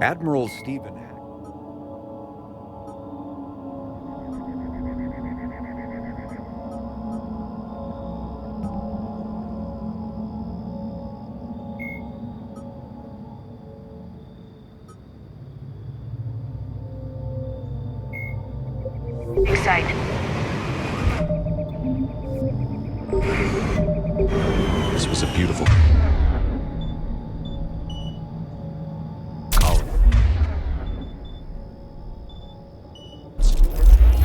Admiral Stephen Hack. Excite. This was a beautiful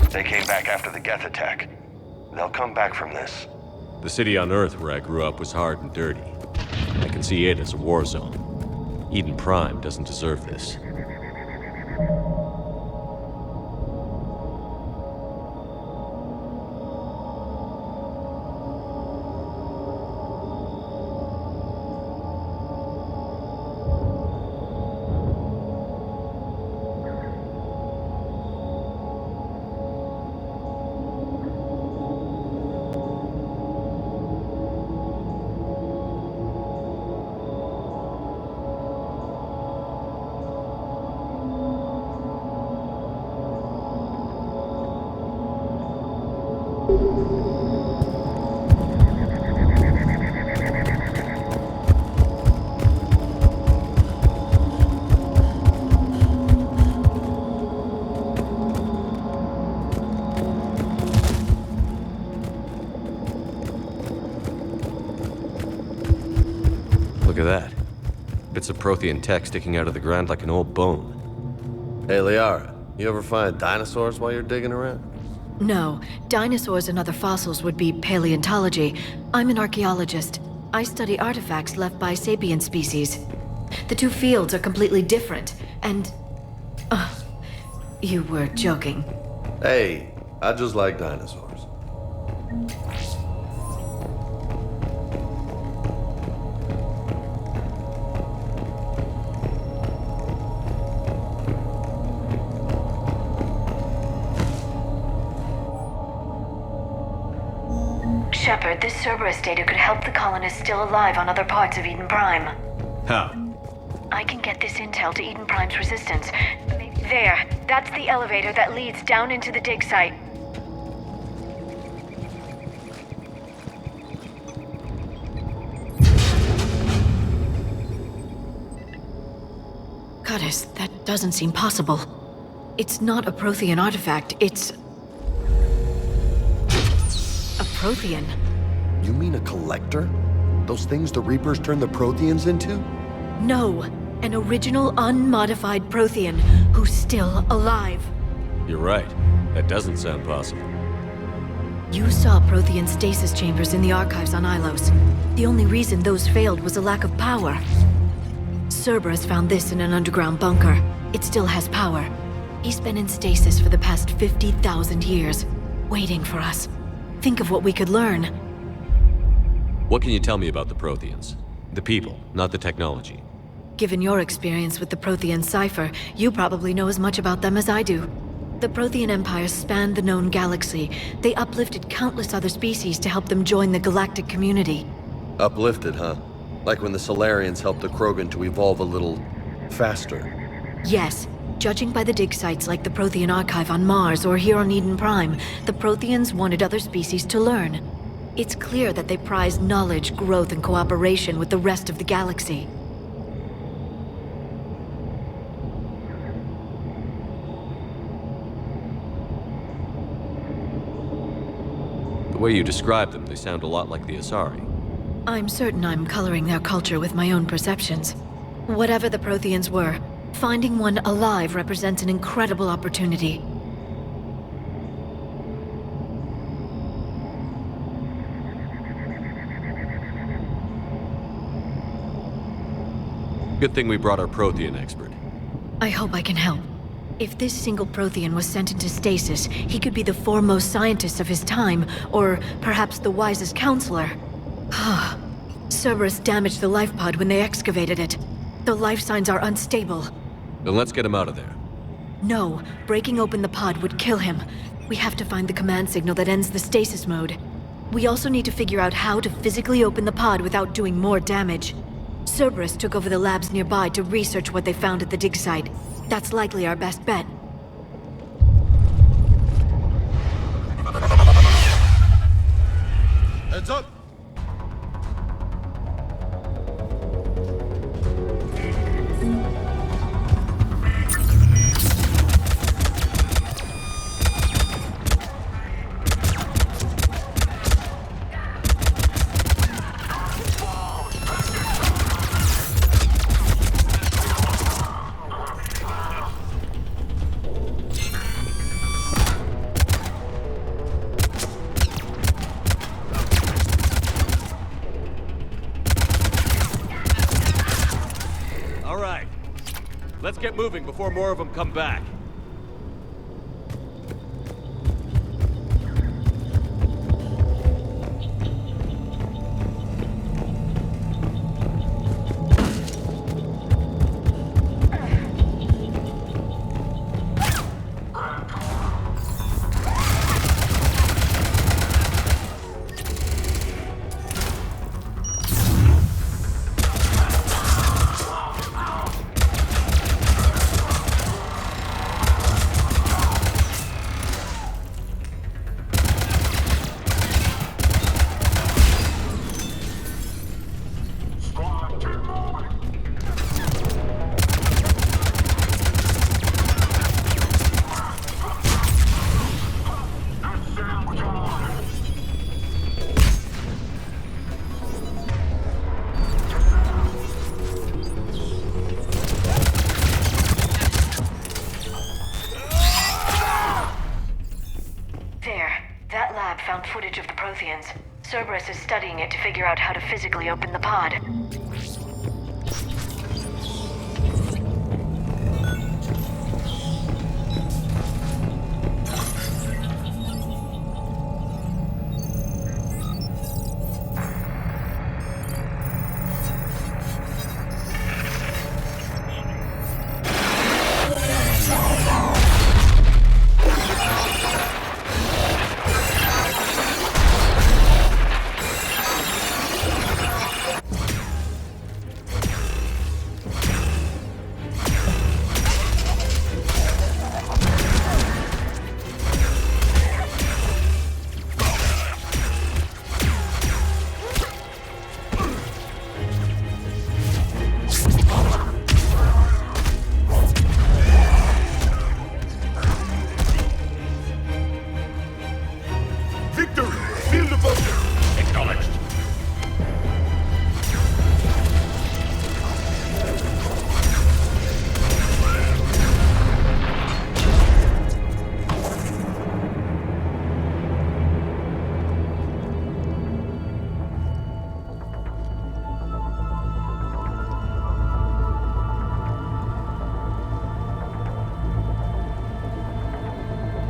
They came back after the Geth attack. They'll come back from this. The city on Earth where I grew up was hard and dirty. I can see it as a war zone. Eden Prime doesn't deserve this. Look at that. Bits of Prothean tech sticking out of the ground like an old bone. Hey, Liara, you ever find dinosaurs while you're digging around? No, dinosaurs and other fossils would be paleontology. I'm an archaeologist. I study artifacts left by sapient species. The two fields are completely different, and... you were joking. Hey, I just like dinosaurs. Shepard, this Cerberus data could help the colonists still alive on other parts of Eden Prime. How? I can get this intel to Eden Prime's resistance. There, that's the elevator that leads down into the dig site. Goddess, that doesn't seem possible. It's not a Prothean artifact, it's... a Prothean. You mean a collector? Those things the Reapers turned the Protheans into? No, an original unmodified Prothean who's still alive. You're right. That doesn't sound possible. You saw Prothean stasis chambers in the archives on Ilos. The only reason those failed was a lack of power. Cerberus found this in an underground bunker. It still has power. He's been in stasis for the past 50,000 years, waiting for us. Think of what we could learn. What can you tell me about the Protheans? The people, not the technology. Given your experience with the Prothean cipher, you probably know as much about them as I do. The Prothean Empire spanned the known galaxy. They uplifted countless other species to help them join the galactic community. Uplifted, huh? Like when the Solarians helped the Krogan to evolve a little... faster. Yes. Judging by the dig sites like the Prothean Archive on Mars or here on Eden Prime, the Protheans wanted other species to learn. It's clear that they prize knowledge, growth, and cooperation with the rest of the galaxy. The way you describe them, they sound a lot like the Asari. I'm certain I'm coloring their culture with my own perceptions. Whatever the Protheans were, finding one alive represents an incredible opportunity. Good thing we brought our Prothean expert. I hope I can help. If this single Prothean was sent into stasis, he could be the foremost scientist of his time, or perhaps the wisest counselor. Cerberus damaged the life pod when they excavated it. The life signs are unstable. Then let's get him out of there. No, breaking open the pod would kill him. We have to find the command signal that ends the stasis mode. We also need to figure out how to physically open the pod without doing more damage. Cerberus took over the labs nearby to research what they found at the dig site. That's likely our best bet. Heads up! All right. Let's get moving before more of them come back. That lab found footage of the Protheans. Cerberus is studying it to figure out how to physically open the pod.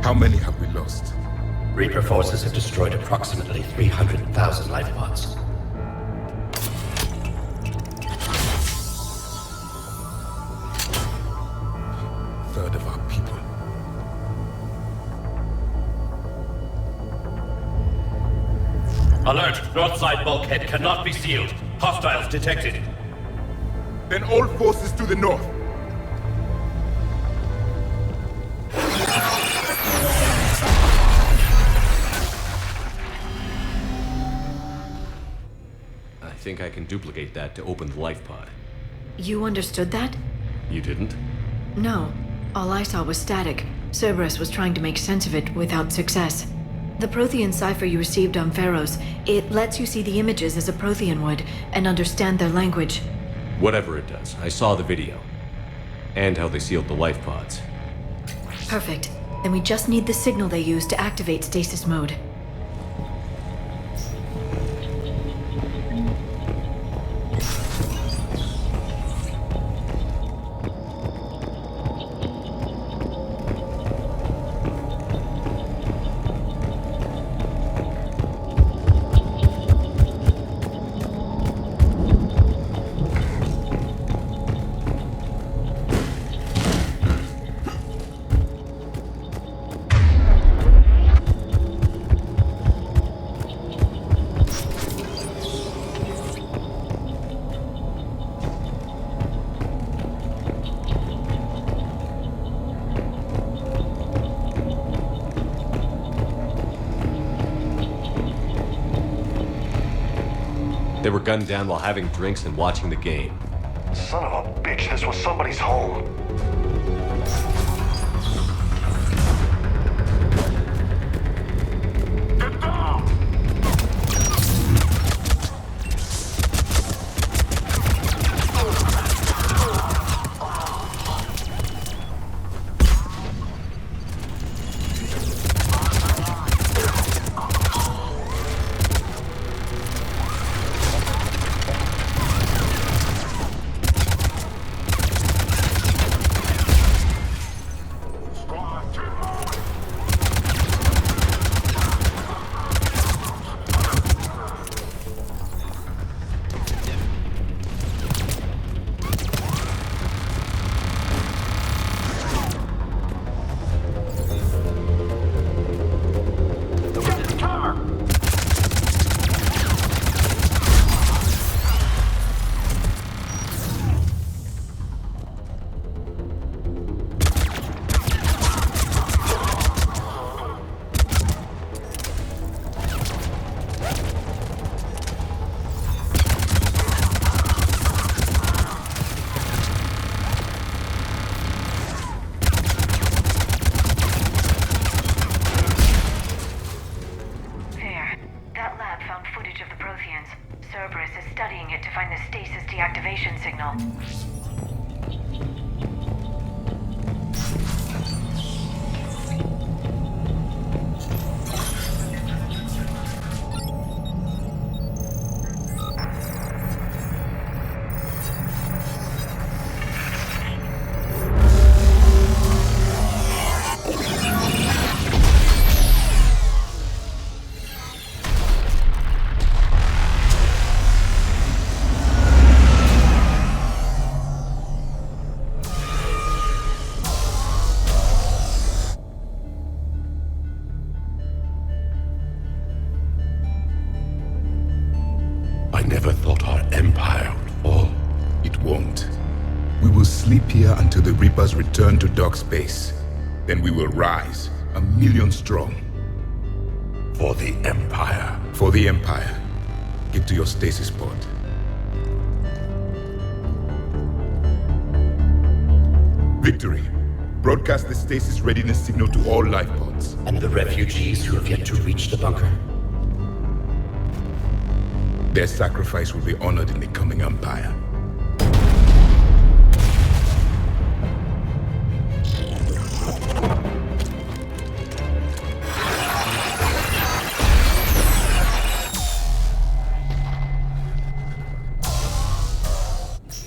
How many have we lost? Reaper forces have destroyed approximately 300,000 life pods. Third of our people. Alert! North side bulkhead cannot be sealed. Hostiles detected. Then all forces to the north. I think I can duplicate that to open the life pod. You understood that? You didn't? No. All I saw was static. Cerberus was trying to make sense of it without success. The Prothean cipher you received on Pharos, it lets you see the images as a Prothean would, and understand their language. Whatever it does, I saw the video. And how they sealed the life pods. Perfect. Then we just need the signal they used to activate stasis mode. They were gunned down while having drinks and watching the game. Son of a bitch, this was somebody's home. Get down! Cerberus is studying it to find the stasis deactivation signal. I never thought our empire would fall. It won't. We will sleep here until the Reapers return to dark space. Then we will rise, 1,000,000 strong. For the Empire. For the Empire. Get to your stasis pod. Victory. Broadcast the stasis readiness signal to all life pods. And the refugees who have yet to reach the bunker. Their sacrifice will be honored in the coming Empire.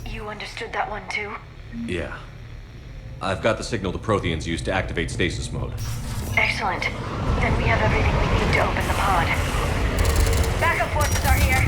You understood that one too? Yeah. I've got the signal the Protheans used to activate stasis mode. Excellent. Then we have everything we need to open the pod. Backup forces are here.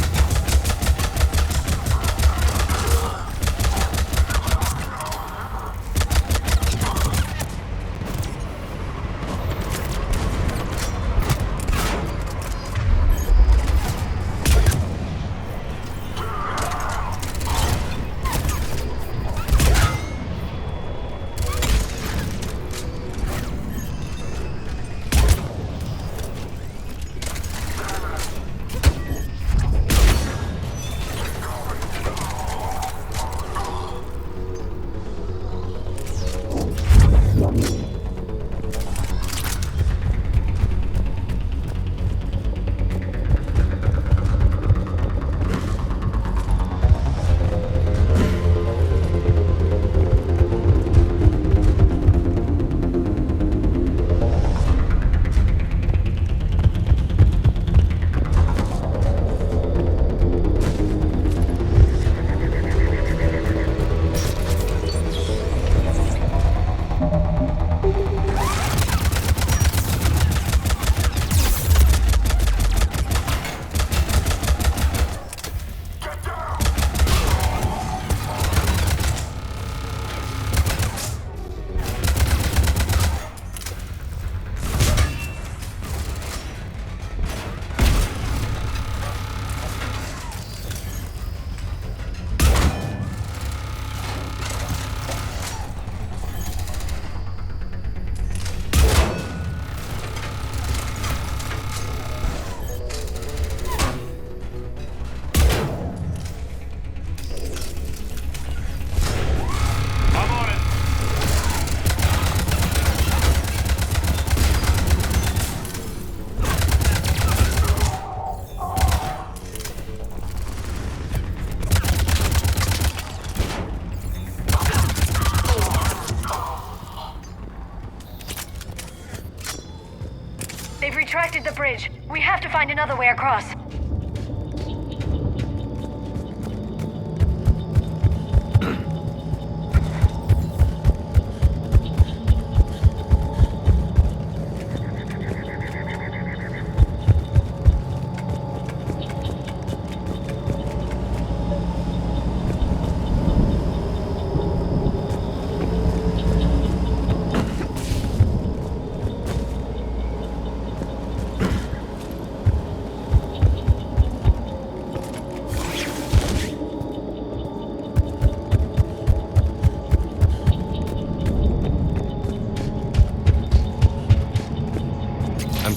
They've retracted the bridge. We have to find another way across.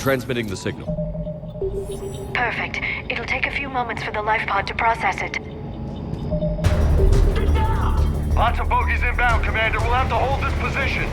Transmitting the signal. Perfect. It'll take a few moments for the life pod to process it. Lots of bogies inbound, Commander. We'll have to hold this position.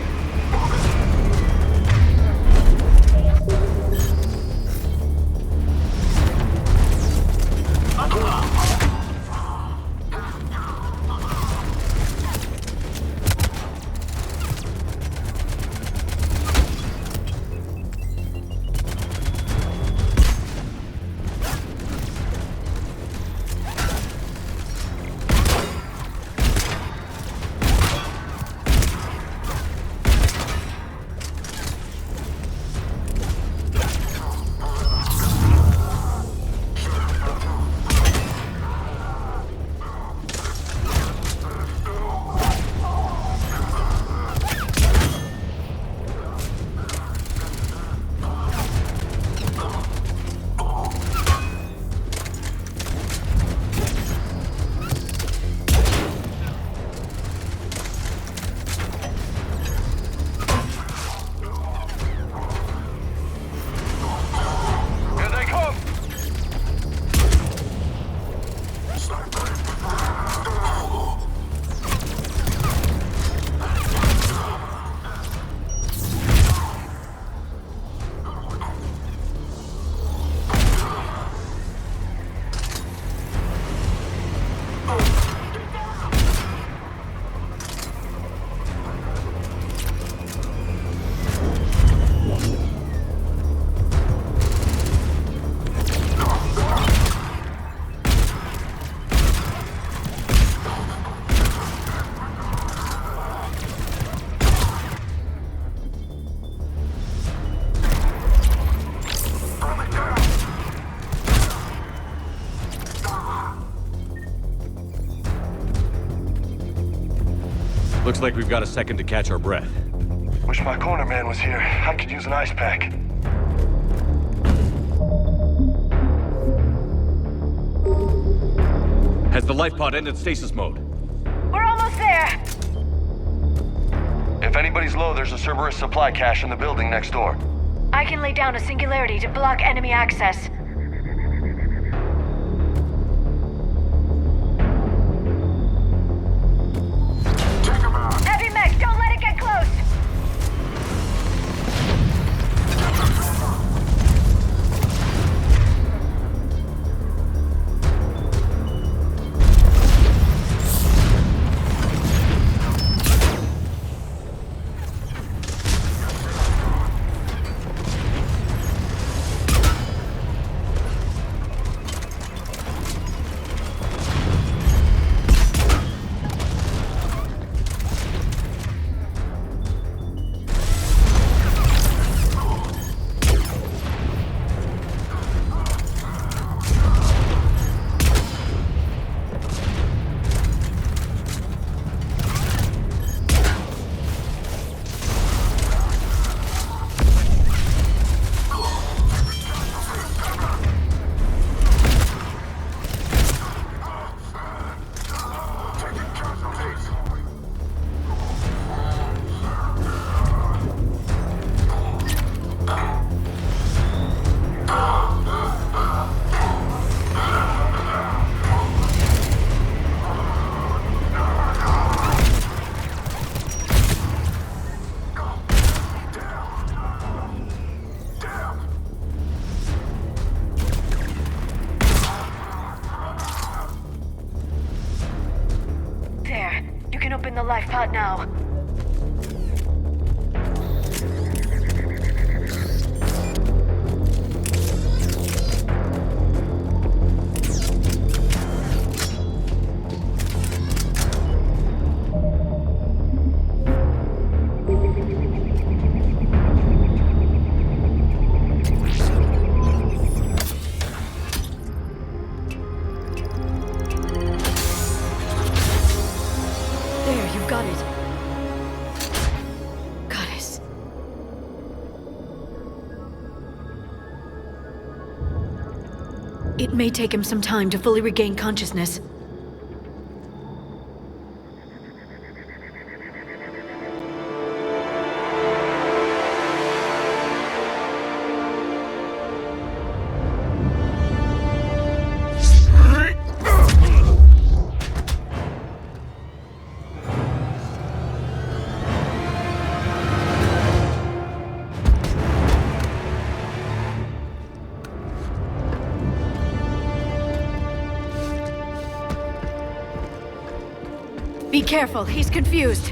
Looks like we've got a second to catch our breath. Wish my corner man was here. I could use an ice pack. Has the life pod ended stasis mode? We're almost there! If anybody's low, there's a Cerberus supply cache in the building next door. I can lay down a singularity to block enemy access. Heavy mech, don't let it get close! Open the life pod now. It may take him some time to fully regain consciousness. Be careful, he's confused.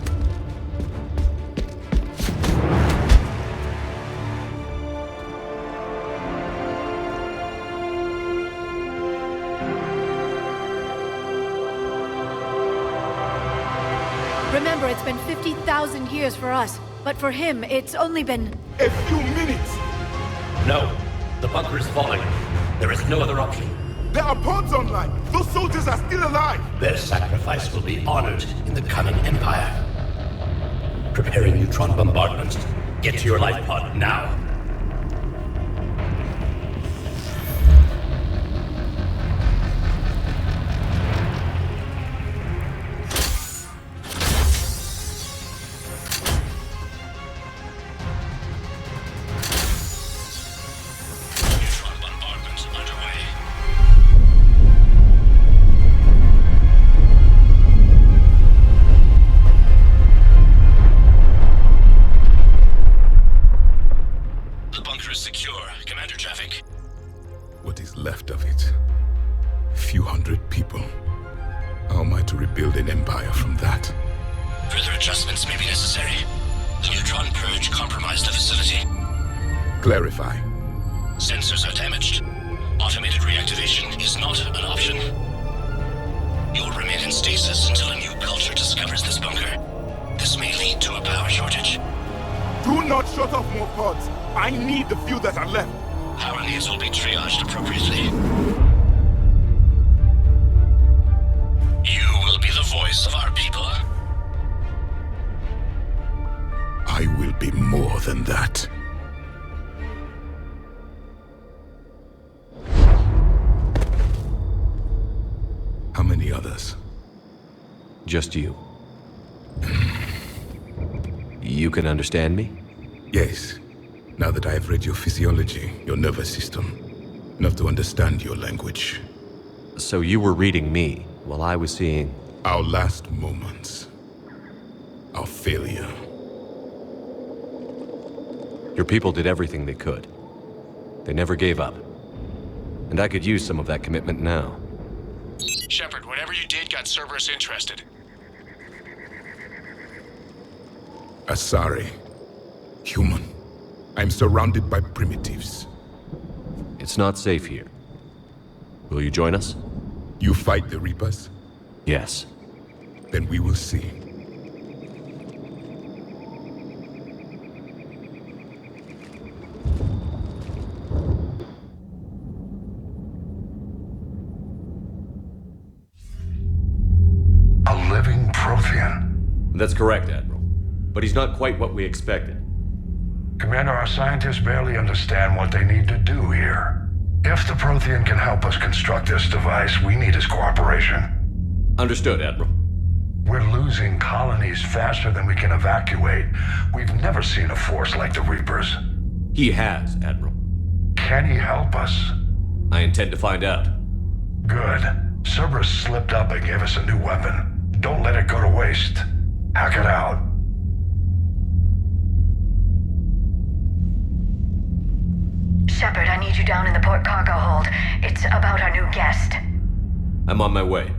Remember, it's been 50,000 years for us, but for him, it's only been... A few minutes! No. The bunker is falling. There is no other option. There are pods online! Those soldiers are still alive! Their sacrifice will be honored in the coming Empire. Preparing neutron bombardment. Get to your life pod now. Neutron bombardment underway. The bunker is secure. Commander Traffic. What is left of it? A few hundred people. How am I to rebuild an empire from that? Further adjustments may be necessary. The neutron purge compromised the facility. Clarify. Sensors are damaged. Automated reactivation is not an option. You'll remain in stasis until a new culture discovers this bunker. This may lead to a power shortage. Do not shut off more pods! I need the few that are left! Power needs will be triaged appropriately. You will be the voice of our people. I will be more than that. How many others? Just you. You can understand me? Yes. Now that I have read your physiology, your nervous system, enough to understand your language. So you were reading me, while I was seeing... Our last moments. Our failure. Your people did everything they could. They never gave up. And I could use some of that commitment now. Shepard, whatever you did got Cerberus interested. Asari. Human. I'm surrounded by primitives. It's not safe here. Will you join us? You fight the Reapers? Yes. Then we will see. A living Prothean. That's correct, Admiral. But he's not quite what we expected. Commander, our scientists barely understand what they need to do here. If the Prothean can help us construct this device, we need his cooperation. Understood, Admiral. We're losing colonies faster than we can evacuate. We've never seen a force like the Reapers. He has, Admiral. Can he help us? I intend to find out. Good. Cerberus slipped up and gave us a new weapon. Don't let it go to waste. Hack it out. Shepard, I need you down in the port cargo hold. It's about our new guest. I'm on my way.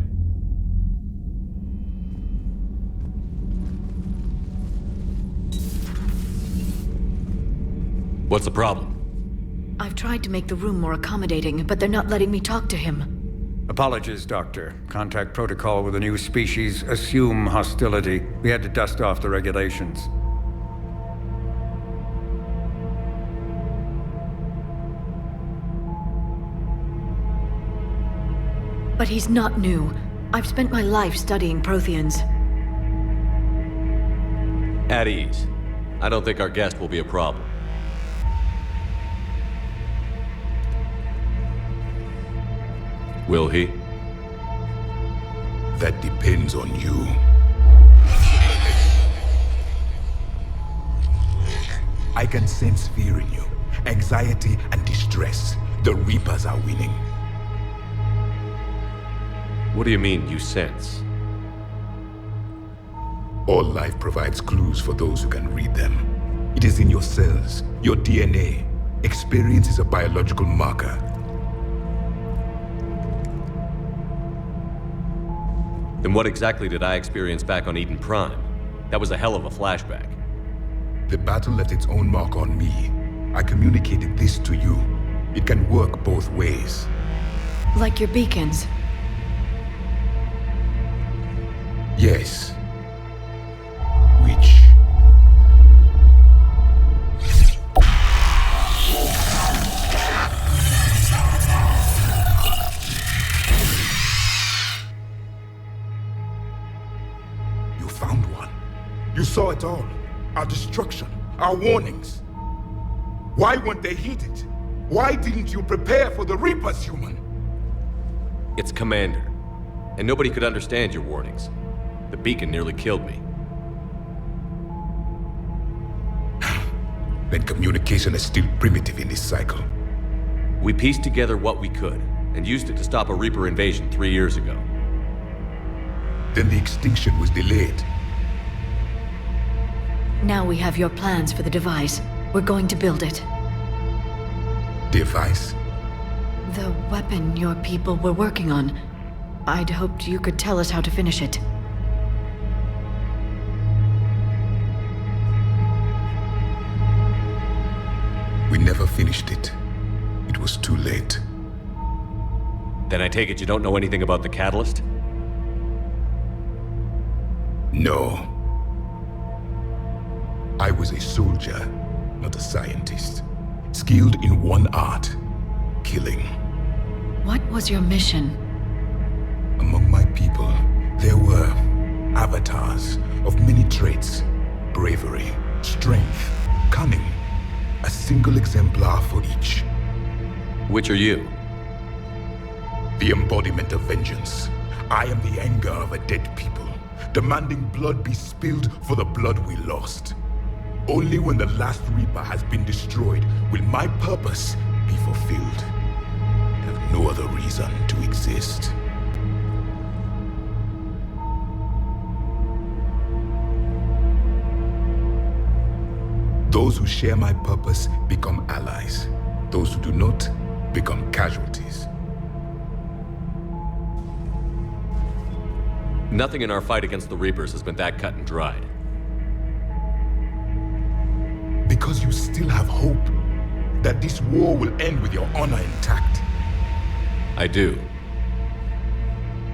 What's the problem? I've tried to make the room more accommodating, but they're not letting me talk to him. Apologies, Doctor. Contact protocol with a new species. Assume hostility. We had to dust off the regulations. But he's not new. I've spent my life studying Protheans. At ease. I don't think our guest will be a problem. Will he? That depends on you. I can sense fear in you, anxiety and distress. The Reapers are winning. What do you mean, you sense? All life provides clues for those who can read them. It is in your cells, your DNA. Experience is a biological marker. Then what exactly did I experience back on Eden Prime? That was a hell of a flashback. The battle left its own mark on me. I communicated this to you. It can work both ways. Like your beacons. Yes. Which? You found one. You saw it all. Our destruction, our warnings. Why weren't they heeded? Why didn't you prepare for the Reapers, human? It's Commander. And nobody could understand your warnings. The beacon nearly killed me. Then communication is still primitive in this cycle. We pieced together what we could, and used it to stop a Reaper invasion 3 years ago. Then the extinction was delayed. Now we have your plans for the device. We're going to build it. Device? The weapon your people were working on. I'd hoped you could tell us how to finish it. We never finished it. It was too late. Then I take it you don't know anything about the catalyst? No. I was a soldier, not a scientist. Skilled in one art, killing. What was your mission? Among my people, there were avatars of many traits. Bravery, strength, cunning. A single exemplar for each. Which are you? The embodiment of vengeance. I am the anger of a dead people, demanding blood be spilled for the blood we lost. Only when the last Reaper has been destroyed will my purpose be fulfilled. I have no other reason to exist. Those who share my purpose become allies. Those who do not become casualties. Nothing in our fight against the Reapers has been that cut and dried. Because you still have hope that this war will end with your honor intact. I do.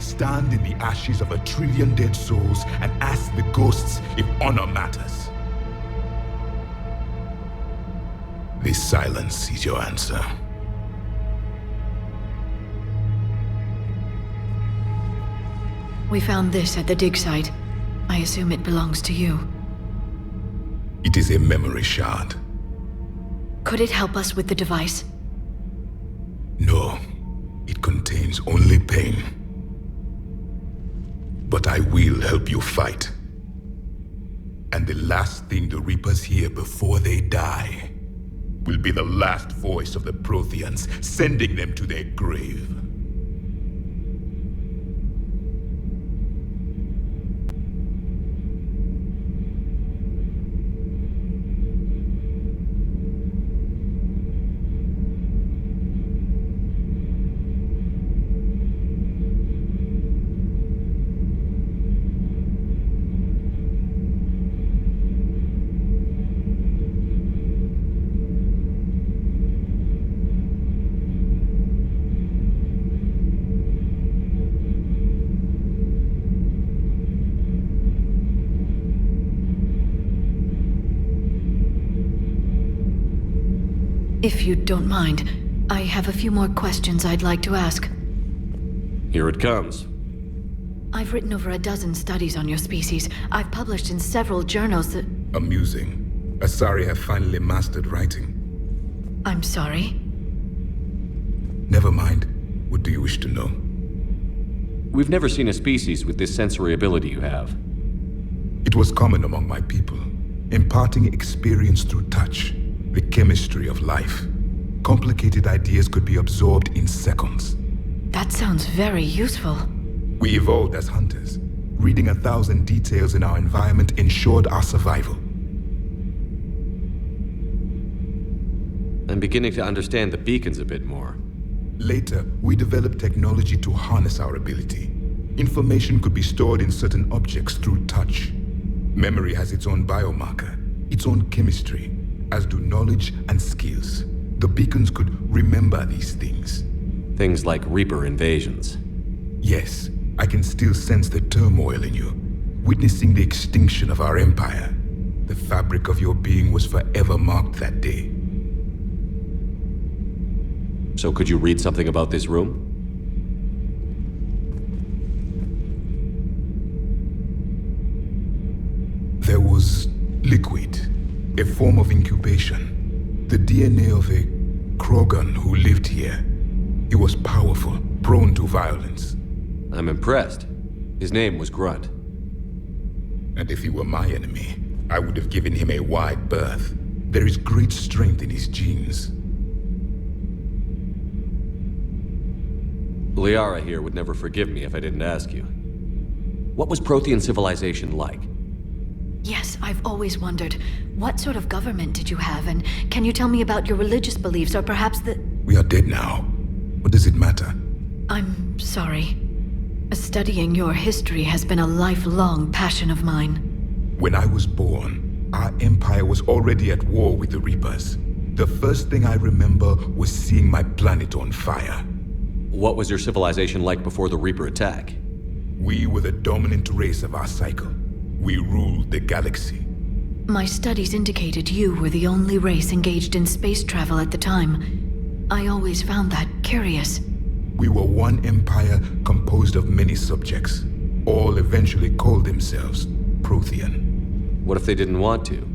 Stand in the ashes of 1 trillion dead souls and ask the ghosts if honor matters. This silence is your answer. We found this at the dig site. I assume it belongs to you. It is a memory shard. Could it help us with the device? No, it contains only pain. But I will help you fight. And the last thing the Reapers hear before they die will be the last voice of the Protheans, sending them to their grave. If you don't mind, I have a few more questions I'd like to ask. Here it comes. I've written over a dozen studies on your species. I've published in several journals that... Amusing. Asari have finally mastered writing. I'm sorry? Never mind. What do you wish to know? We've never seen a species with this sensory ability you have. It was common among my people, imparting experience through touch, the chemistry of life. Complicated ideas could be absorbed in seconds. That sounds very useful. We evolved as hunters. Reading 1,000 details in our environment ensured our survival. I'm beginning to understand the beacons a bit more. Later, we developed technology to harness our ability. Information could be stored in certain objects through touch. Memory has its own biomarker, its own chemistry, as do knowledge and skills. The beacons could remember these things. Things like Reaper invasions. Yes, I can still sense the turmoil in you, witnessing the extinction of our empire. The fabric of your being was forever marked that day. So could you read something about this room? There was liquid, a form of incubation. The DNA of a Krogan who lived here. He was powerful, prone to violence. I'm impressed. His name was Grunt. And if he were my enemy, I would have given him a wide berth. There is great strength in his genes. Liara here would never forgive me if I didn't ask you. What was Prothean civilization like? Yes, I've always wondered, what sort of government did you have, and can you tell me about your religious beliefs, or perhaps the... We are dead now. What does it matter? I'm sorry. Studying your history has been a lifelong passion of mine. When I was born, our empire was already at war with the Reapers. The first thing I remember was seeing my planet on fire. What was your civilization like before the Reaper attack? We were the dominant race of our cycle. We ruled the galaxy. My studies indicated you were the only race engaged in space travel at the time. I always found that curious. We were one empire composed of many subjects. All eventually called themselves Prothean. What if they didn't want to?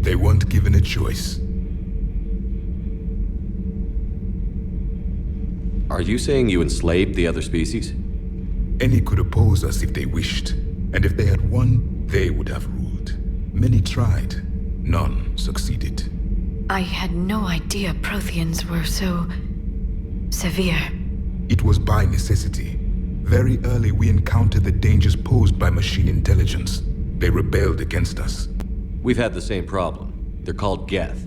They weren't given a choice. Are you saying you enslaved the other species? Any could oppose us if they wished. And if they had won, they would have ruled. Many tried. None succeeded. I had no idea Protheans were so... severe. It was by necessity. Very early we encountered the dangers posed by machine intelligence. They rebelled against us. We've had the same problem. They're called Geth.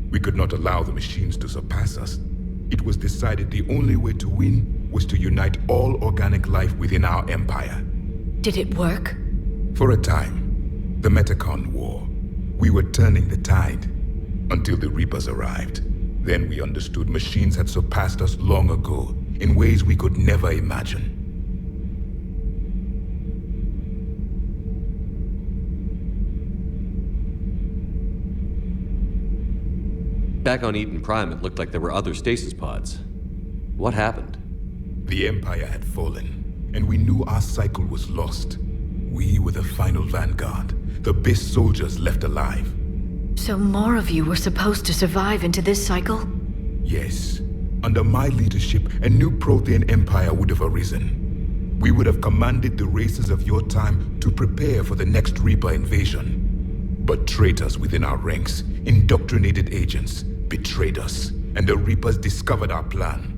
We could not allow the machines to surpass us. It was decided the only way to win was to unite all organic life within our empire. Did it work? For a time. The Metacon War. We were turning the tide. Until the Reapers arrived. Then we understood machines had surpassed us long ago, in ways we could never imagine. Back on Eden Prime, it looked like there were other stasis pods. What happened? The Empire had fallen, and we knew our cycle was lost. We were the final vanguard, the best soldiers left alive. So more of you were supposed to survive into this cycle? Yes. Under my leadership, a new Prothean empire would have arisen. We would have commanded the races of your time to prepare for the next Reaper invasion. But traitors within our ranks, indoctrinated agents, betrayed us, and the Reapers discovered our plan.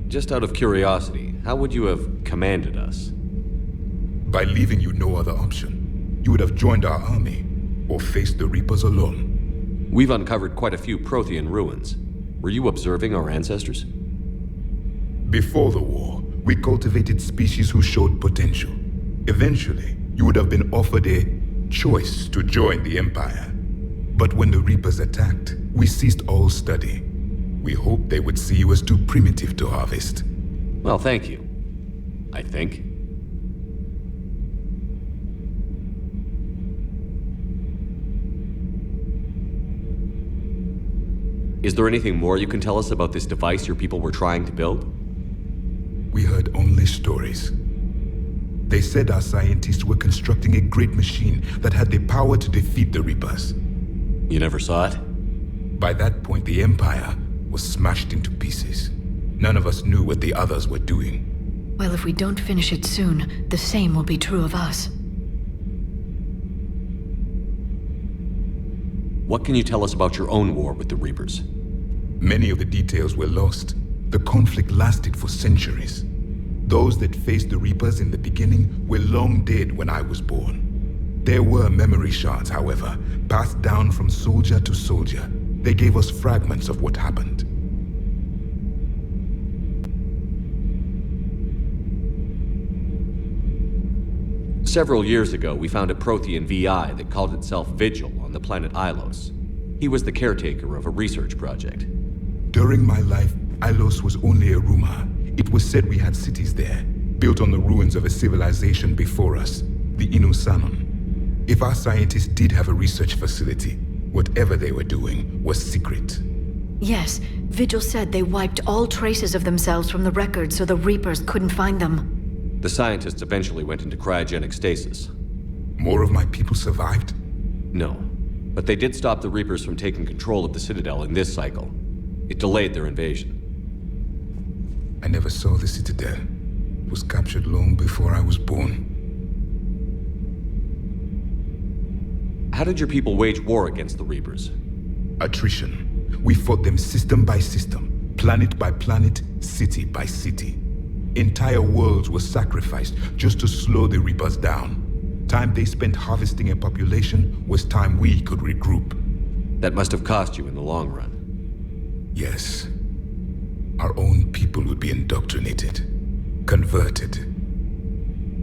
Just out of curiosity, how would you have commanded us? By leaving you no other option. You would have joined our army, or faced the Reapers alone. We've uncovered quite a few Prothean ruins. Were you observing our ancestors? Before the war, we cultivated species who showed potential. Eventually, you would have been offered a choice to join the Empire. But when the Reapers attacked, we ceased all study. We hoped they would see you as too primitive to harvest. Well, thank you. I think. Is there anything more you can tell us about this device your people were trying to build? We heard only stories. They said our scientists were constructing a great machine that had the power to defeat the Reapers. You never saw it? By that point, the Empire, was smashed into pieces. None of us knew what the others were doing. Well, if we don't finish it soon, the same will be true of us. What can you tell us about your own war with the Reapers? Many of the details were lost. The conflict lasted for centuries. Those that faced the Reapers in the beginning were long dead when I was born. There were memory shards, however, passed down from soldier to soldier. They gave us fragments of what happened. Several years ago, we found a Prothean VI that called itself Vigil on the planet Ilos. He was the caretaker of a research project. During my life, Ilos was only a rumor. It was said we had cities there, built on the ruins of a civilization before us, the Inusanon. If our scientists did have a research facility, whatever they were doing was secret. Yes, Vigil said they wiped all traces of themselves from the records so the Reapers couldn't find them. The scientists eventually went into cryogenic stasis. More of my people survived? No, but they did stop the Reapers from taking control of the Citadel in this cycle. It delayed their invasion. I never saw the Citadel. It was captured long before I was born. How did your people wage war against the Reapers? Attrition. We fought them system by system, planet by planet, city by city. Entire worlds were sacrificed just to slow the Reapers down. Time they spent harvesting a population was time we could regroup. That must have cost you in the long run. Yes. Our own people would be indoctrinated, converted,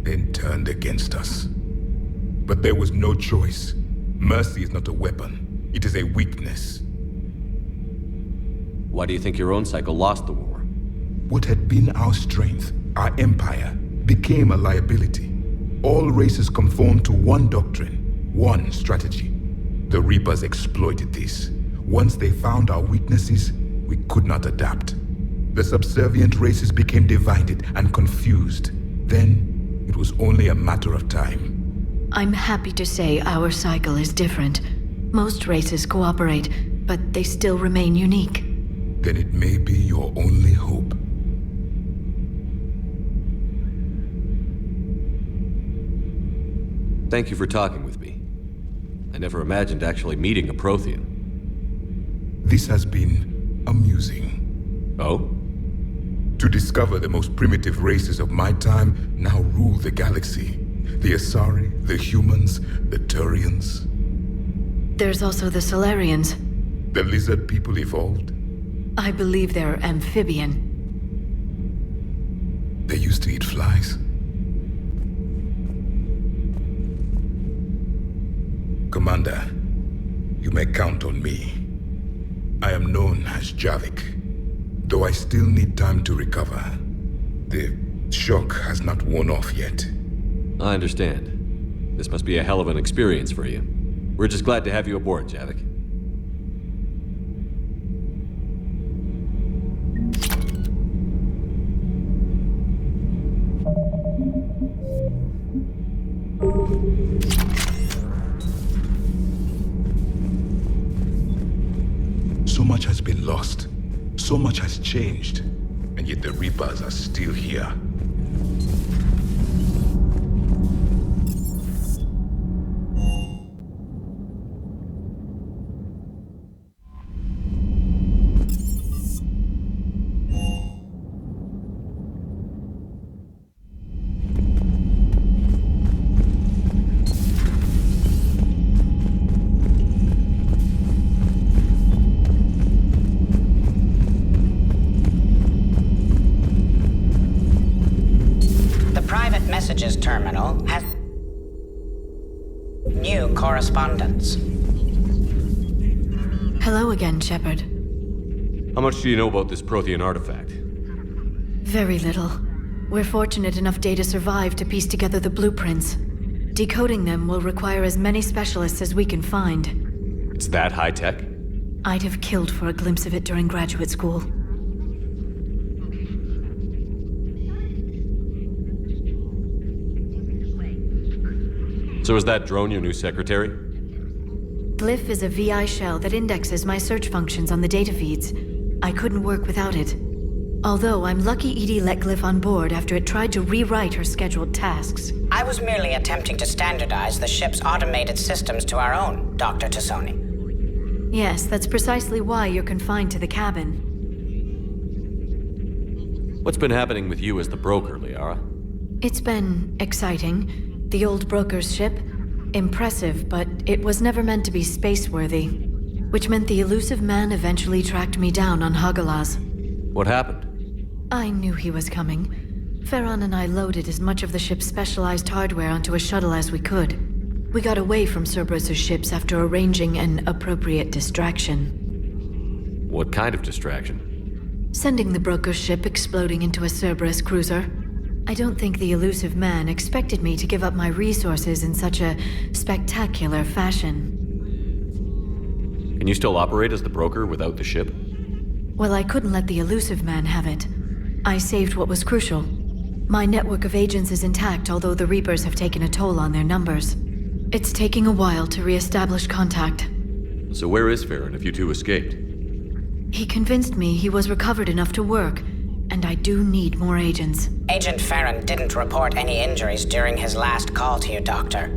then turned against us. But there was no choice. Mercy is not a weapon. It is a weakness. Why do you think your own cycle lost the war? What had been our strength, our empire, became a liability. All races conformed to one doctrine, one strategy. The Reapers exploited this. Once they found our weaknesses, we could not adapt. The subservient races became divided and confused. Then, it was only a matter of time. I'm happy to say our cycle is different. Most races cooperate, but they still remain unique. Then it may be your only hope. Thank you for talking with me. I never imagined actually meeting a Prothean. This has been amusing. Oh? To discover the most primitive races of my time now rule the galaxy. The Asari, the humans, the Turians. There's also the Solarians. The lizard people evolved. I believe they're amphibian. They used to eat flies. Commander, you may count on me. I am known as Javik, though I still need time to recover. The shock has not worn off yet. I understand. This must be a hell of an experience for you. We're just glad to have you aboard, Javik. So much has been lost. So much has changed. And yet the Reapers are still here. Messages terminal has new correspondence. Hello again, Shepard. How much do you know about this Prothean artifact? Very little. We're fortunate enough Data survived to piece together the blueprints. Decoding them will require as many specialists as we can find. It's that high-tech? I'd have killed for a glimpse of it during graduate school. So is that drone your new secretary? Glyph is a VI shell that indexes my search functions on the data feeds. I couldn't work without it. Although I'm lucky Edie let Glyph on board after it tried to rewrite her scheduled tasks. I was merely attempting to standardize the ship's automated systems to our own, Dr. Tassoni. Yes, that's precisely why you're confined to the cabin. What's been happening with you as the broker, Liara? It's been exciting. The old broker's ship? Impressive, but it was never meant to be space-worthy. Which meant the elusive man eventually tracked me down on Hagalaz. What happened? I knew he was coming. Farron and I loaded as much of the ship's specialized hardware onto a shuttle as we could. We got away from Cerberus' ships after arranging an appropriate distraction. What kind of distraction? Sending the broker's ship exploding into a Cerberus cruiser. I don't think the elusive man expected me to give up my resources in such a spectacular fashion. Can you still operate as the broker without the ship? Well, I couldn't let the elusive man have it. I saved what was crucial. My network of agents is intact, although the Reapers have taken a toll on their numbers. It's taking a while to re-establish contact. So where is Farron if you two escaped? He convinced me he was recovered enough to work, and I do need more agents. Agent Farron didn't report any injuries during his last call to you, Doctor.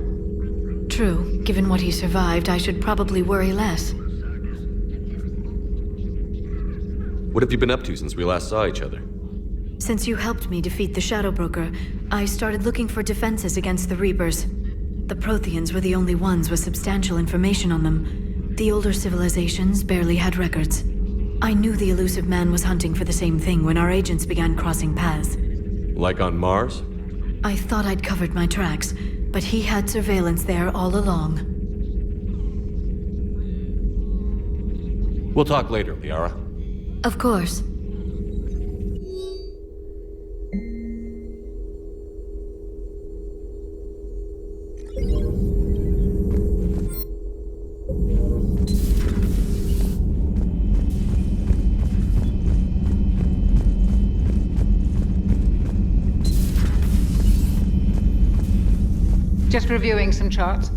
True. Given what he survived, I should probably worry less. What have you been up to since we last saw each other? Since you helped me defeat the Shadow Broker, I started looking for defenses against the Reapers. The Protheans were the only ones with substantial information on them. The older civilizations barely had records. I knew the elusive man was hunting for the same thing when our agents began crossing paths. Like on Mars? I thought I'd covered my tracks, but he had surveillance there all along. We'll talk later, Liara. Of course. Just reviewing some charts.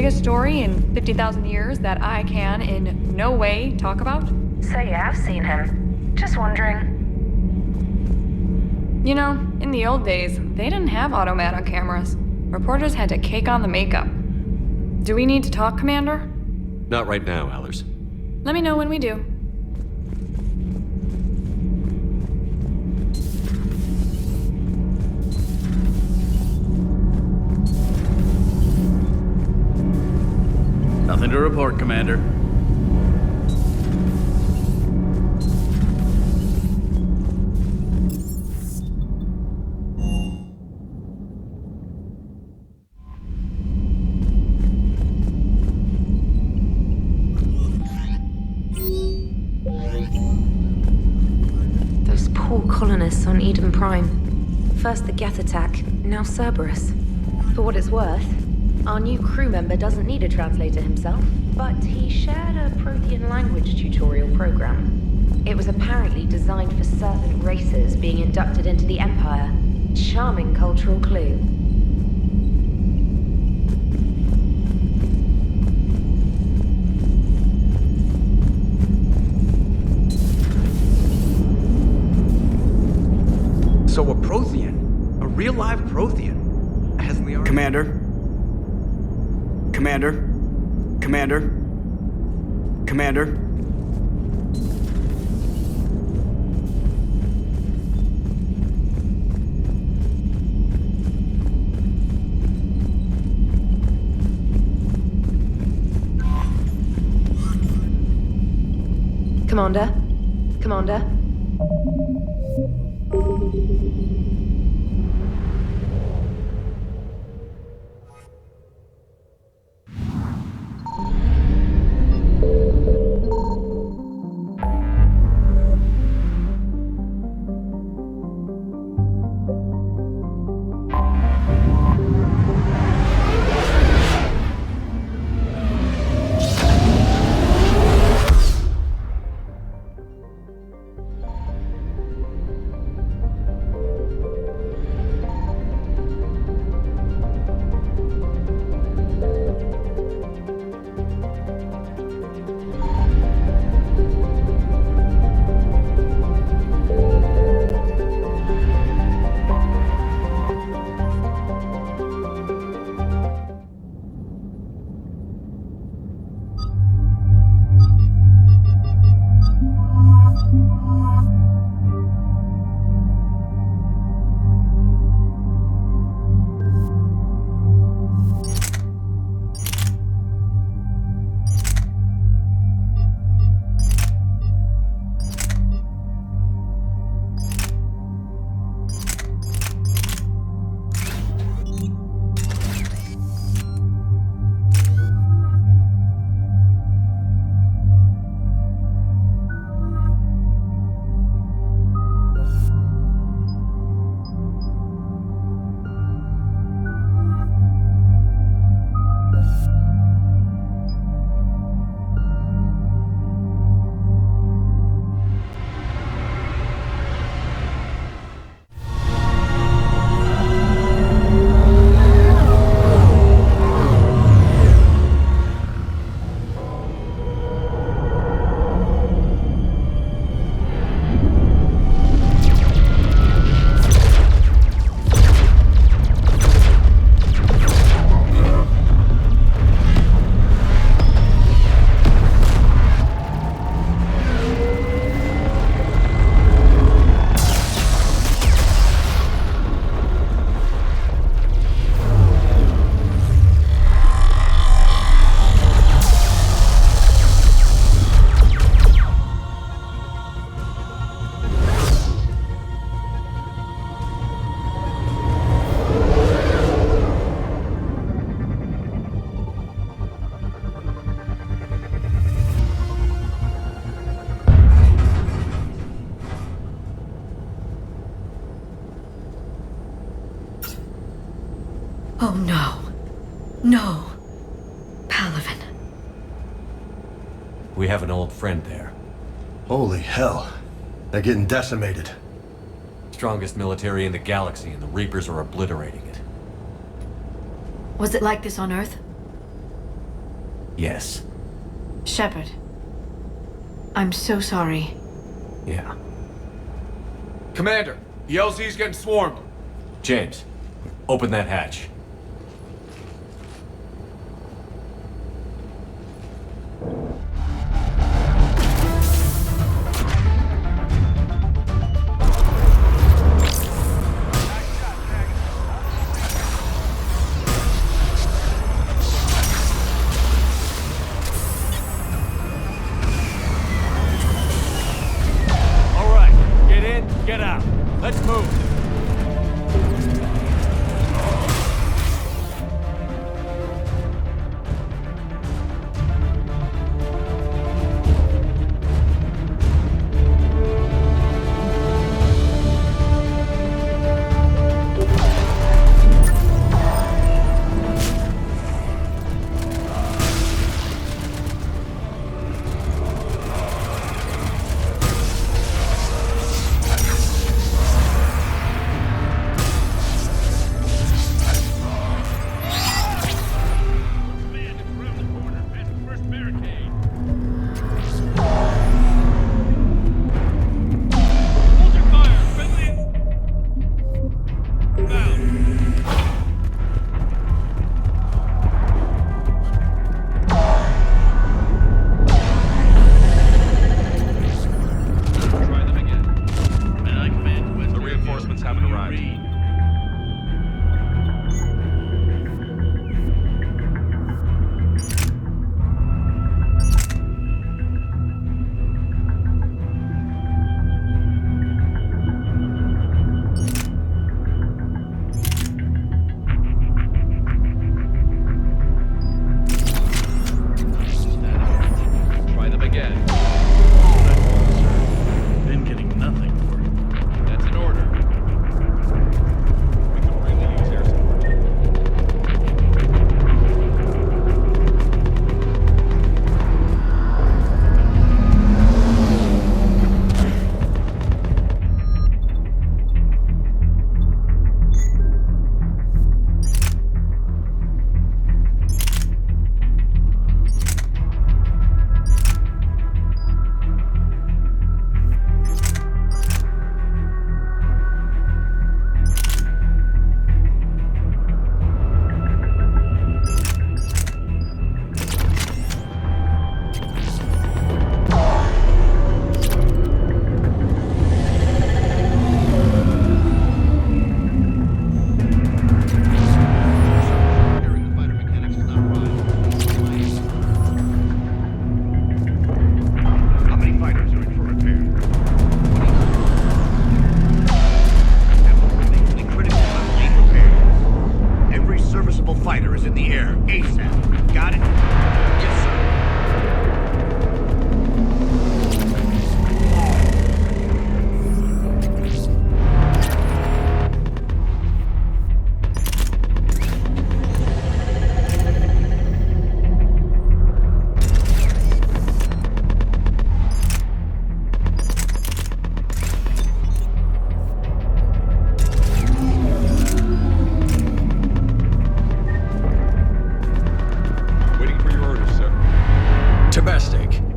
Story in 50,000 years that I can in no way talk about? So you have seen him. Just wondering. You know, in the old days, they didn't have automat on cameras. Reporters had to cake on the makeup. Do we need to talk, Commander? Not right now, Allers. Let me know when we do. Nothing to report, Commander. Those poor colonists on Eden Prime. First the Geth attack, now Cerberus. For what it's worth, our new crew member doesn't need a translator himself, but he shared a Prothean language tutorial program. It was apparently designed for servant races being inducted into the Empire. Charming cultural clue. So a Prothean? A real live Prothean? As Liara... Commander? Commander? Commander? Commander? Commander? Commander? Oh no. No. Palaven. We have an old friend there. Holy hell. They're getting decimated. Strongest military in the galaxy, and the Reapers are obliterating it. Was it like this on Earth? Yes. Shepard. I'm so sorry. Yeah. Commander, the LZ's getting swarmed. James, open that hatch. Get out. Let's move.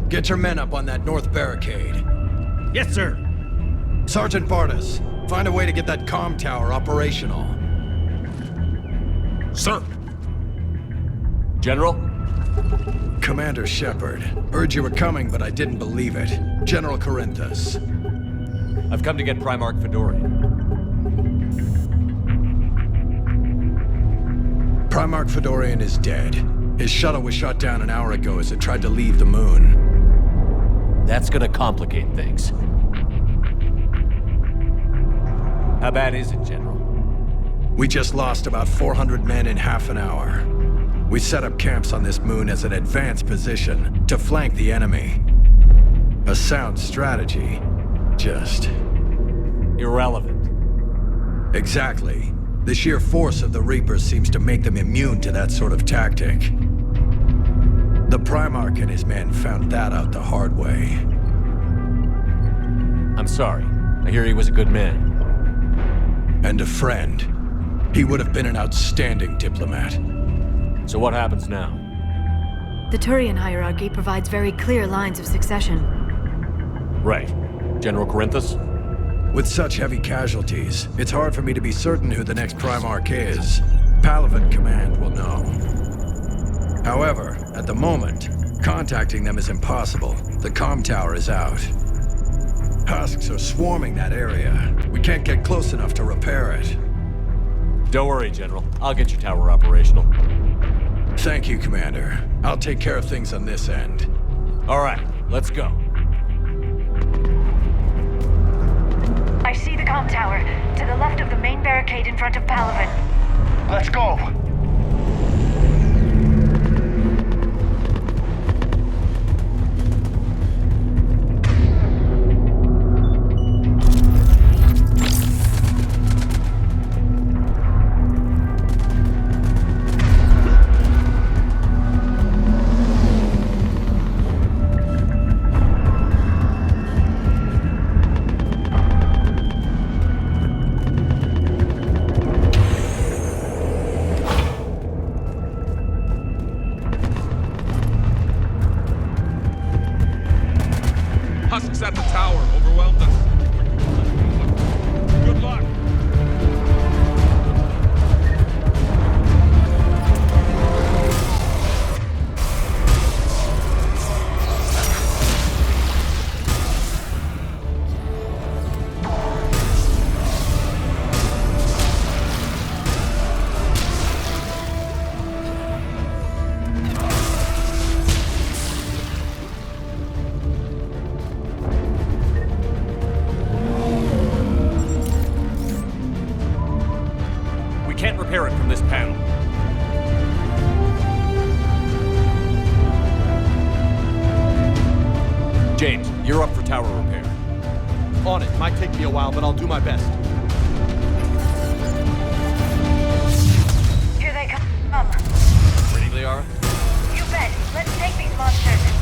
get your men up on that north barricade. Yes, sir. Sergeant Bartas, find a way to get that comm tower operational. Sir. General? Commander Shepard. Heard you were coming, but I didn't believe it. General Corinthus. I've come to get Primarch Fedorian. Primarch Fedorian is dead. His shuttle was shot down an hour ago as it tried to leave the moon. That's gonna complicate things. How bad is it, General? We just lost about 400 men in half an hour. We set up camps on this moon as an advanced position to flank the enemy. A sound strategy. Just... irrelevant. Exactly. The sheer force of the Reapers seems to make them immune to that sort of tactic. The Primarch and his men found that out the hard way. I'm sorry. I hear he was a good man. And a friend. He would have been an outstanding diplomat. So what happens now? The Turian hierarchy provides very clear lines of succession. Right. General Corinthus? With such heavy casualties, it's hard for me to be certain who the next Primarch is. Palaven Command will know. However, at the moment, contacting them is impossible. The comm tower is out. Husks are swarming that area. We can't get close enough to repair it. Don't worry, General. I'll get your tower operational. Thank you, Commander. I'll take care of things on this end. All right, let's go. I see the comm tower, to the left of the main barricade in front of Palaven. Let's go. Husks at the tower overwhelmed us. Good luck. Can't repair it from this panel. James, you're up for tower repair. On it. Might take me a while, but I'll do my best. Here they come. Ready, Liara? You bet. Let's take these monsters.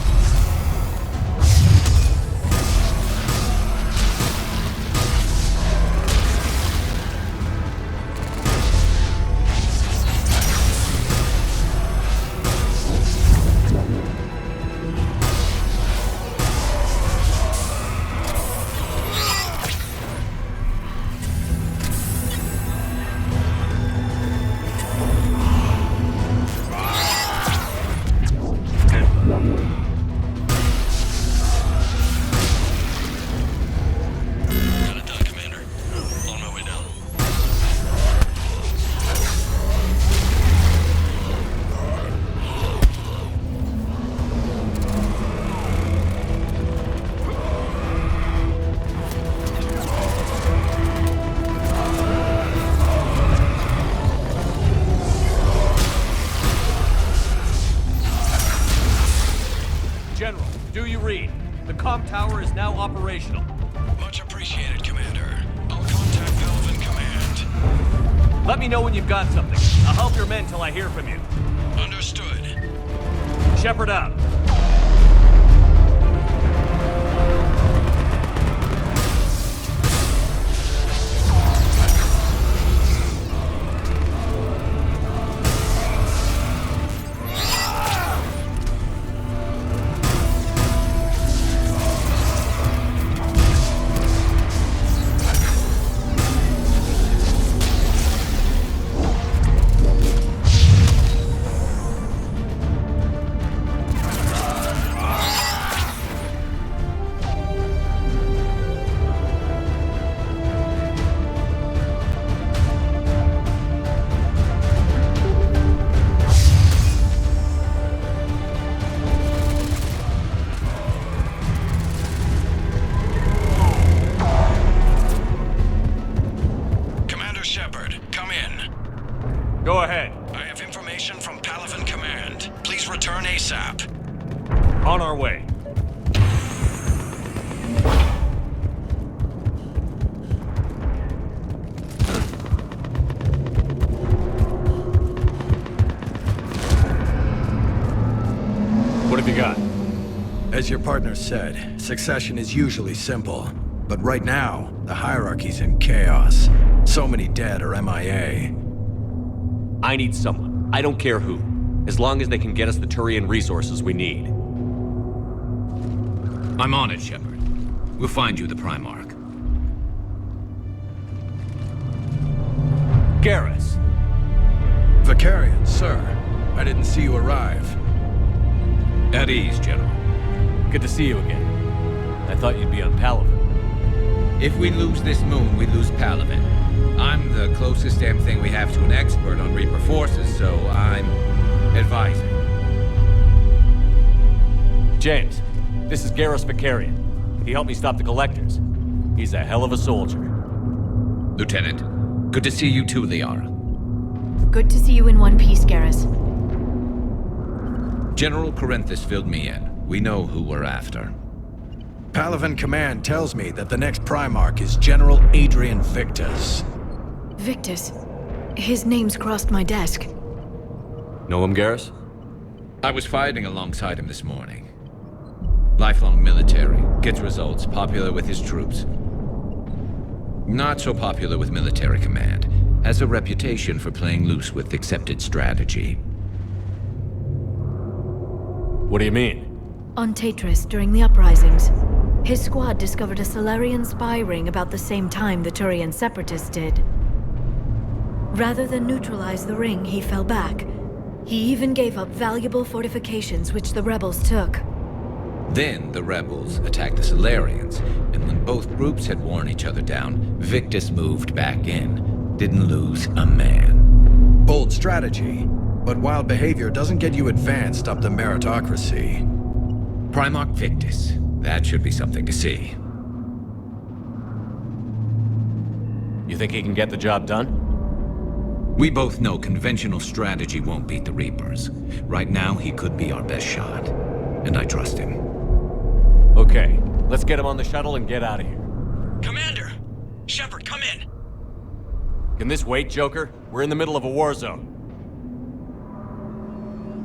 General, do you read? The comm tower is now operational. Much appreciated, Commander. I'll contact Palaven Command. Let me know when you've got something. I'll help your men till I hear from you. Understood. Shepard out. our way. What have you got? As your partner said, succession is usually simple. But right now, the hierarchy's in chaos. So many dead or MIA. I need someone. I don't care who. As long as they can get us the Turian resources we need. I'm on it, Shepard. We'll find you the Primarch. Garrus. Vicarian, sir. I didn't see you arrive. At ease, General. Good to see you again. I thought you'd be on Palaven. If we lose this moon, we lose Palaven. I'm the closest damn thing we have to an expert on Reaper forces, so I'm advising. James, this is Garrus Vicarian. He helped me stop the Collectors. He's a hell of a soldier. Lieutenant, good to see you too, Liara. Good to see you in one piece, Garrus. General Corinthus filled me in. We know who we're after. Palaven Command tells me that the next Primarch is General Adrian Victus. Victus? His name's crossed my desk. Know him, Garrus? I was fighting alongside him this morning. Lifelong military, gets results, popular with his troops. Not so popular with military command. Has a reputation for playing loose with accepted strategy. What do you mean? On Tatris, during the uprisings, his squad discovered a Solarian spy ring about the same time the Turian Separatists did. Rather than neutralize the ring, he fell back. He even gave up valuable fortifications which the rebels took. Then the rebels attacked the Solarians, and when both groups had worn each other down, Victus moved back in. Didn't lose a man. Bold strategy, but wild behavior doesn't get you advanced up the meritocracy. Primarch Victus. That should be something to see. You think he can get the job done? We both know conventional strategy won't beat the Reapers. Right now, he could be our best shot. And I trust him. Okay, let's get him on the shuttle and get out of here. Commander! Shepard, come in! Can this wait, Joker? We're in the middle of a war zone.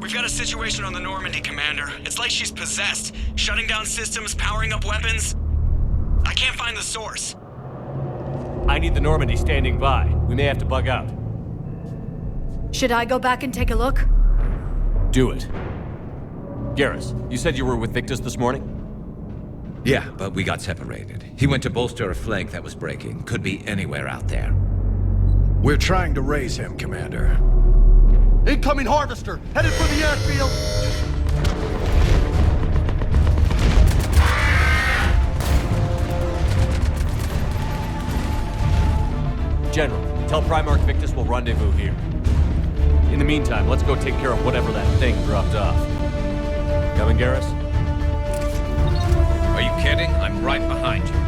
We've got a situation on the Normandy, Commander. It's like she's possessed. Shutting down systems, powering up weapons. I can't find the source. I need the Normandy standing by. We may have to bug out. Should I go back and take a look? Do it. Garrus, you said you were with Victus this morning? Yeah, but we got separated. He went to bolster a flank that was breaking. Could be anywhere out there. We're trying to raise him, Commander. Incoming Harvester, headed for the airfield! General, tell Primarch Victus we'll rendezvous here. In the meantime, let's go take care of whatever that thing dropped off. Coming, Garrus? Are you kidding? I'm right behind you.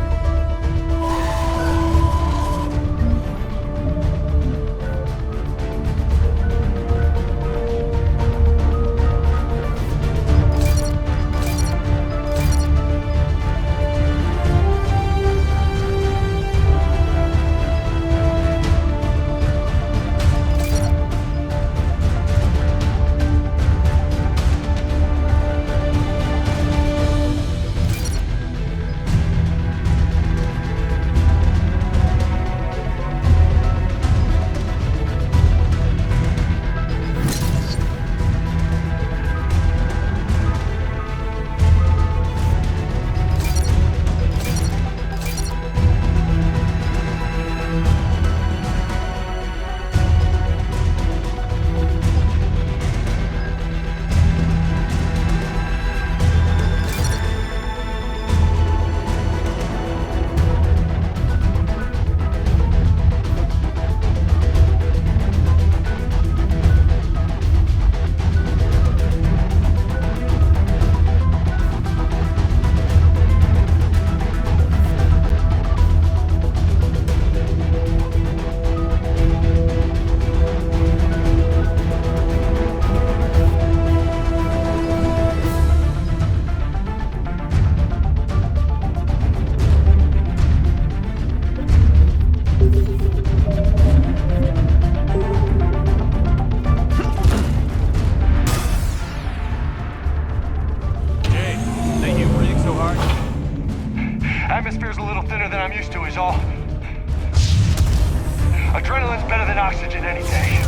atmosphere's a little thinner than I'm used to is all. Adrenaline's better than oxygen any day.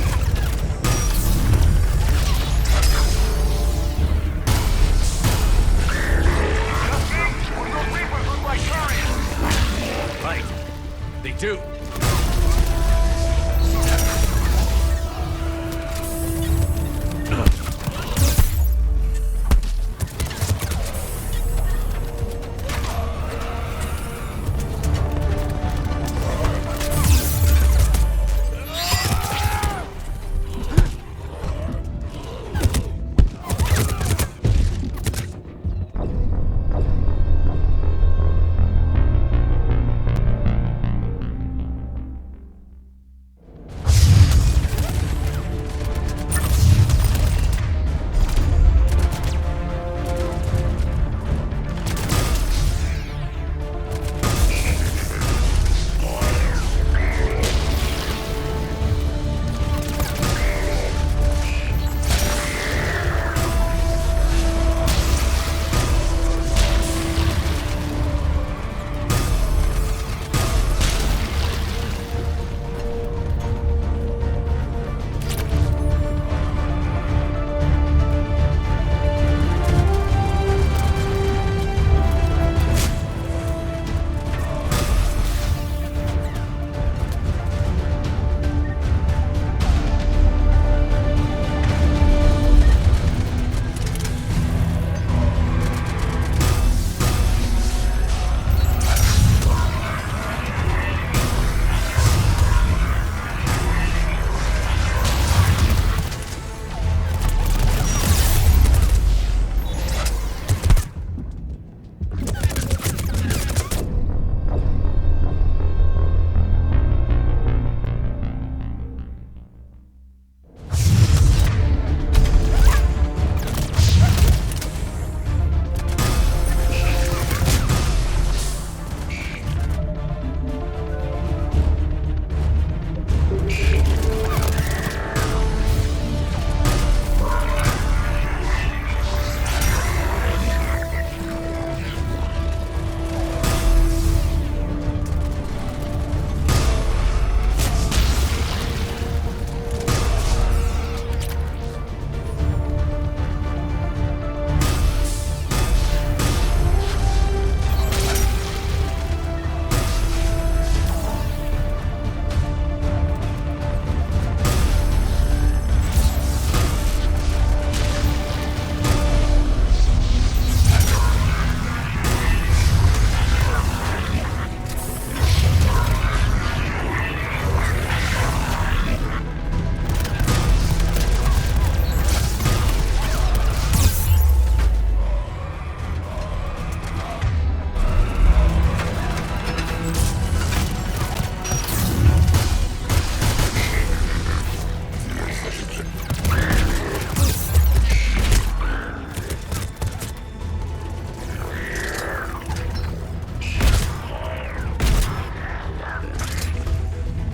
Right. They do.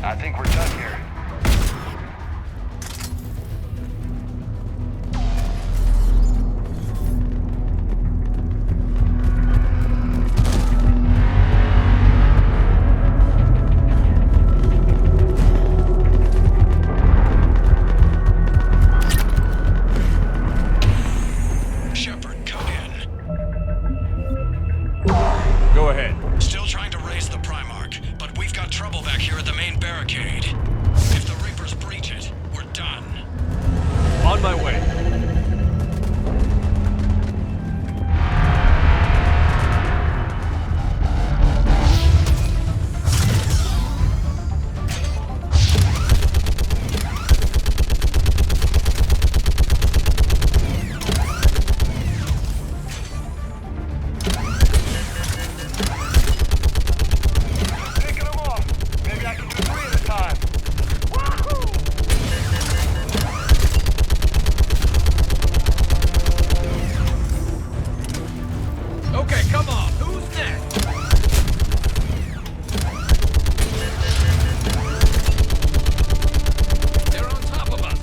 I think we're done here. Shepard, come in. Go ahead. Still trying to raise the Primarch, but we've got trouble back here at the main barricade. If the Reapers breach it, we're done. On my way. Picking them off. Maybe I can do 3 at a time. Wahoo! Okay, come on. Who's next? They're on top of us.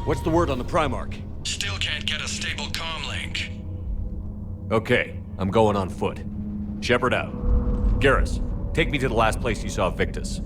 What's the word on the Primarch? Still can't get a stable comm link. Okay, I'm going on foot. Shepard out. Garrus, take me to the last place you saw Victus.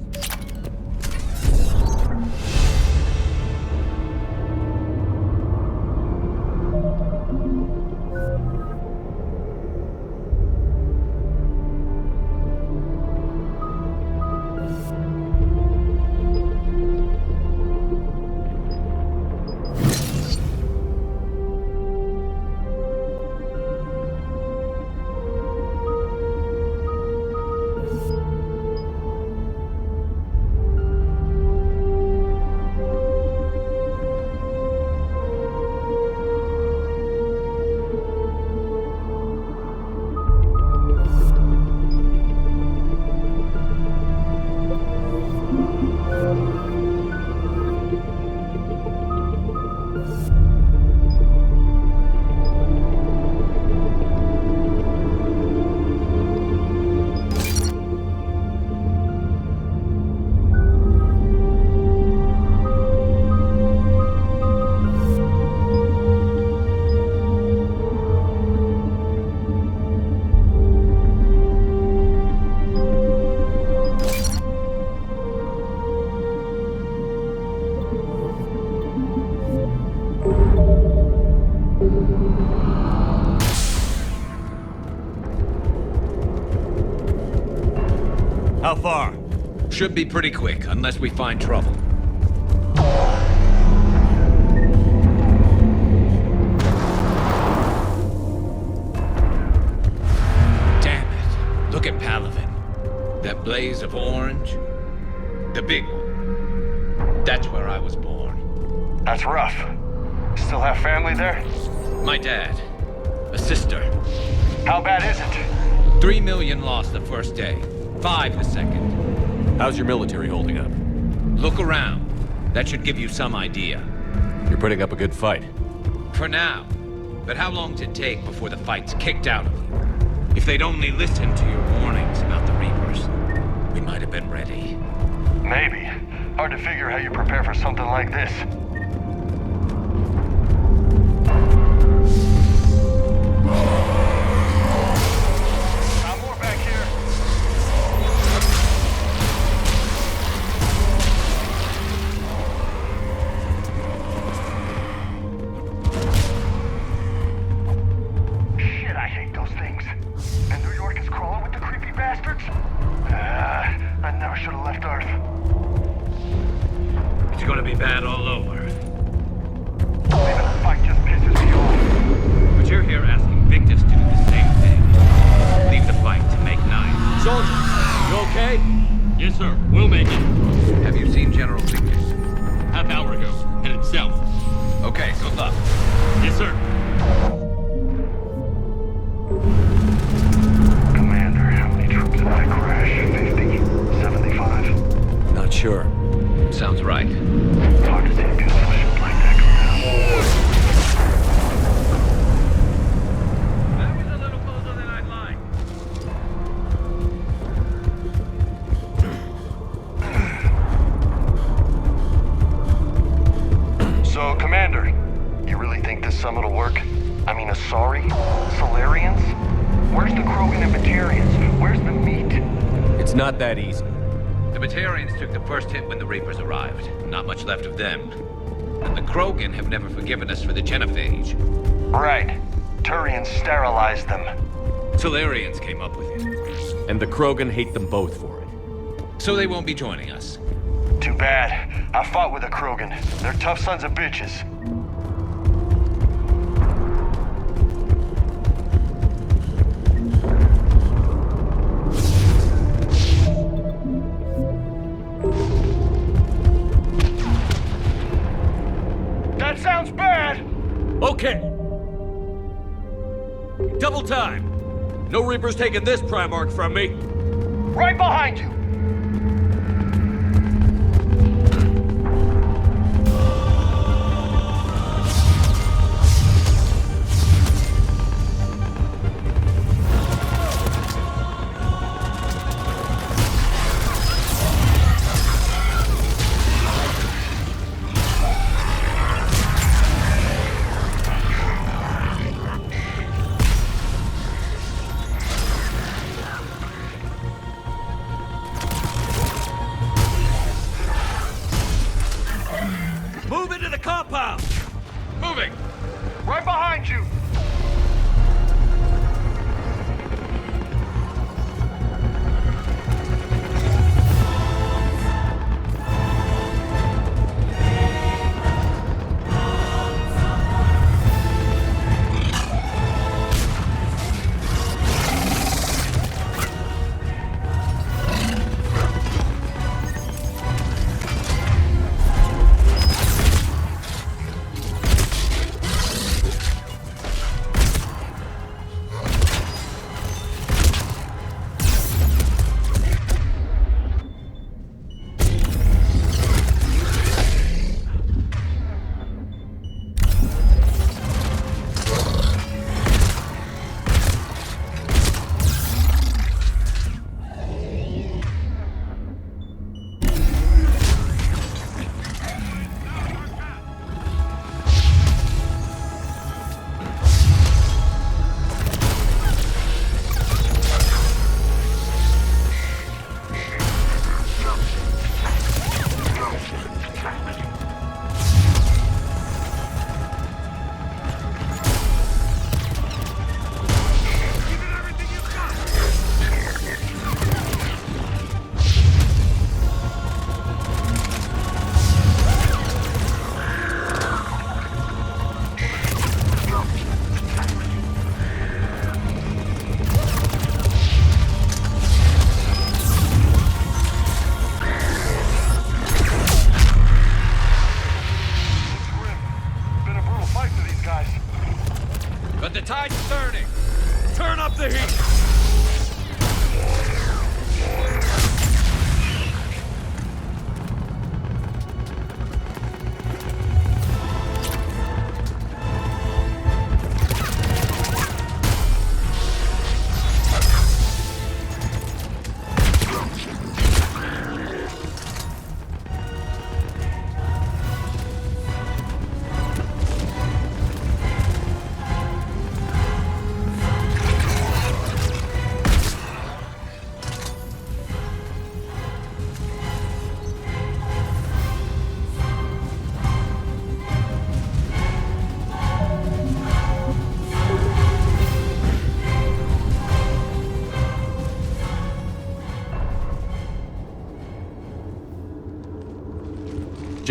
How far? Should be pretty quick, unless we find trouble. Damn it. Look at Palaven. That blaze of orange. The big one. That's where I was born. That's rough. Still have family there? My dad. A sister. How bad is it? 3 million lost the first day. 5 the second. How's your military holding up? Look around. That should give you some idea. You're putting up a good fight. For now. But how long does it take before the fight's kicked out of you? If they'd only listened to your warnings about the Reapers, we might have been ready. Maybe. Hard to figure how you prepare for something like this. It's gonna be bad all over. Leaving the fight just pisses me off. But you're here asking Victus to do the same thing. Leave the fight to make 9. Soldier, you okay? Yes, sir. We'll make it. Have you seen General Victus? Half hour ago. Headed south. Okay, good luck. Yes, sir. Commander, how many troops did I crash? 50? 75? Not sure. Sounds right. Hard to see a beautiful ship like that go down. That was a little closer than I'd like. So, Commander, you really think this summit will work? I mean, Asari? Solarians? Where's the Krogan and Batarians? Where's the meat? It's not that easy. The Batarians took the first hit when the Reapers arrived. Not much left of them. And the Krogan have never forgiven us for the genophage. Right. Turians sterilized them. Solarians came up with it. And the Krogan hate them both for it. So they won't be joining us. Too bad. I fought with the Krogan. They're tough sons of bitches. That sounds bad! Okay. Double time. No Reapers taking this Primarch from me. Right behind you!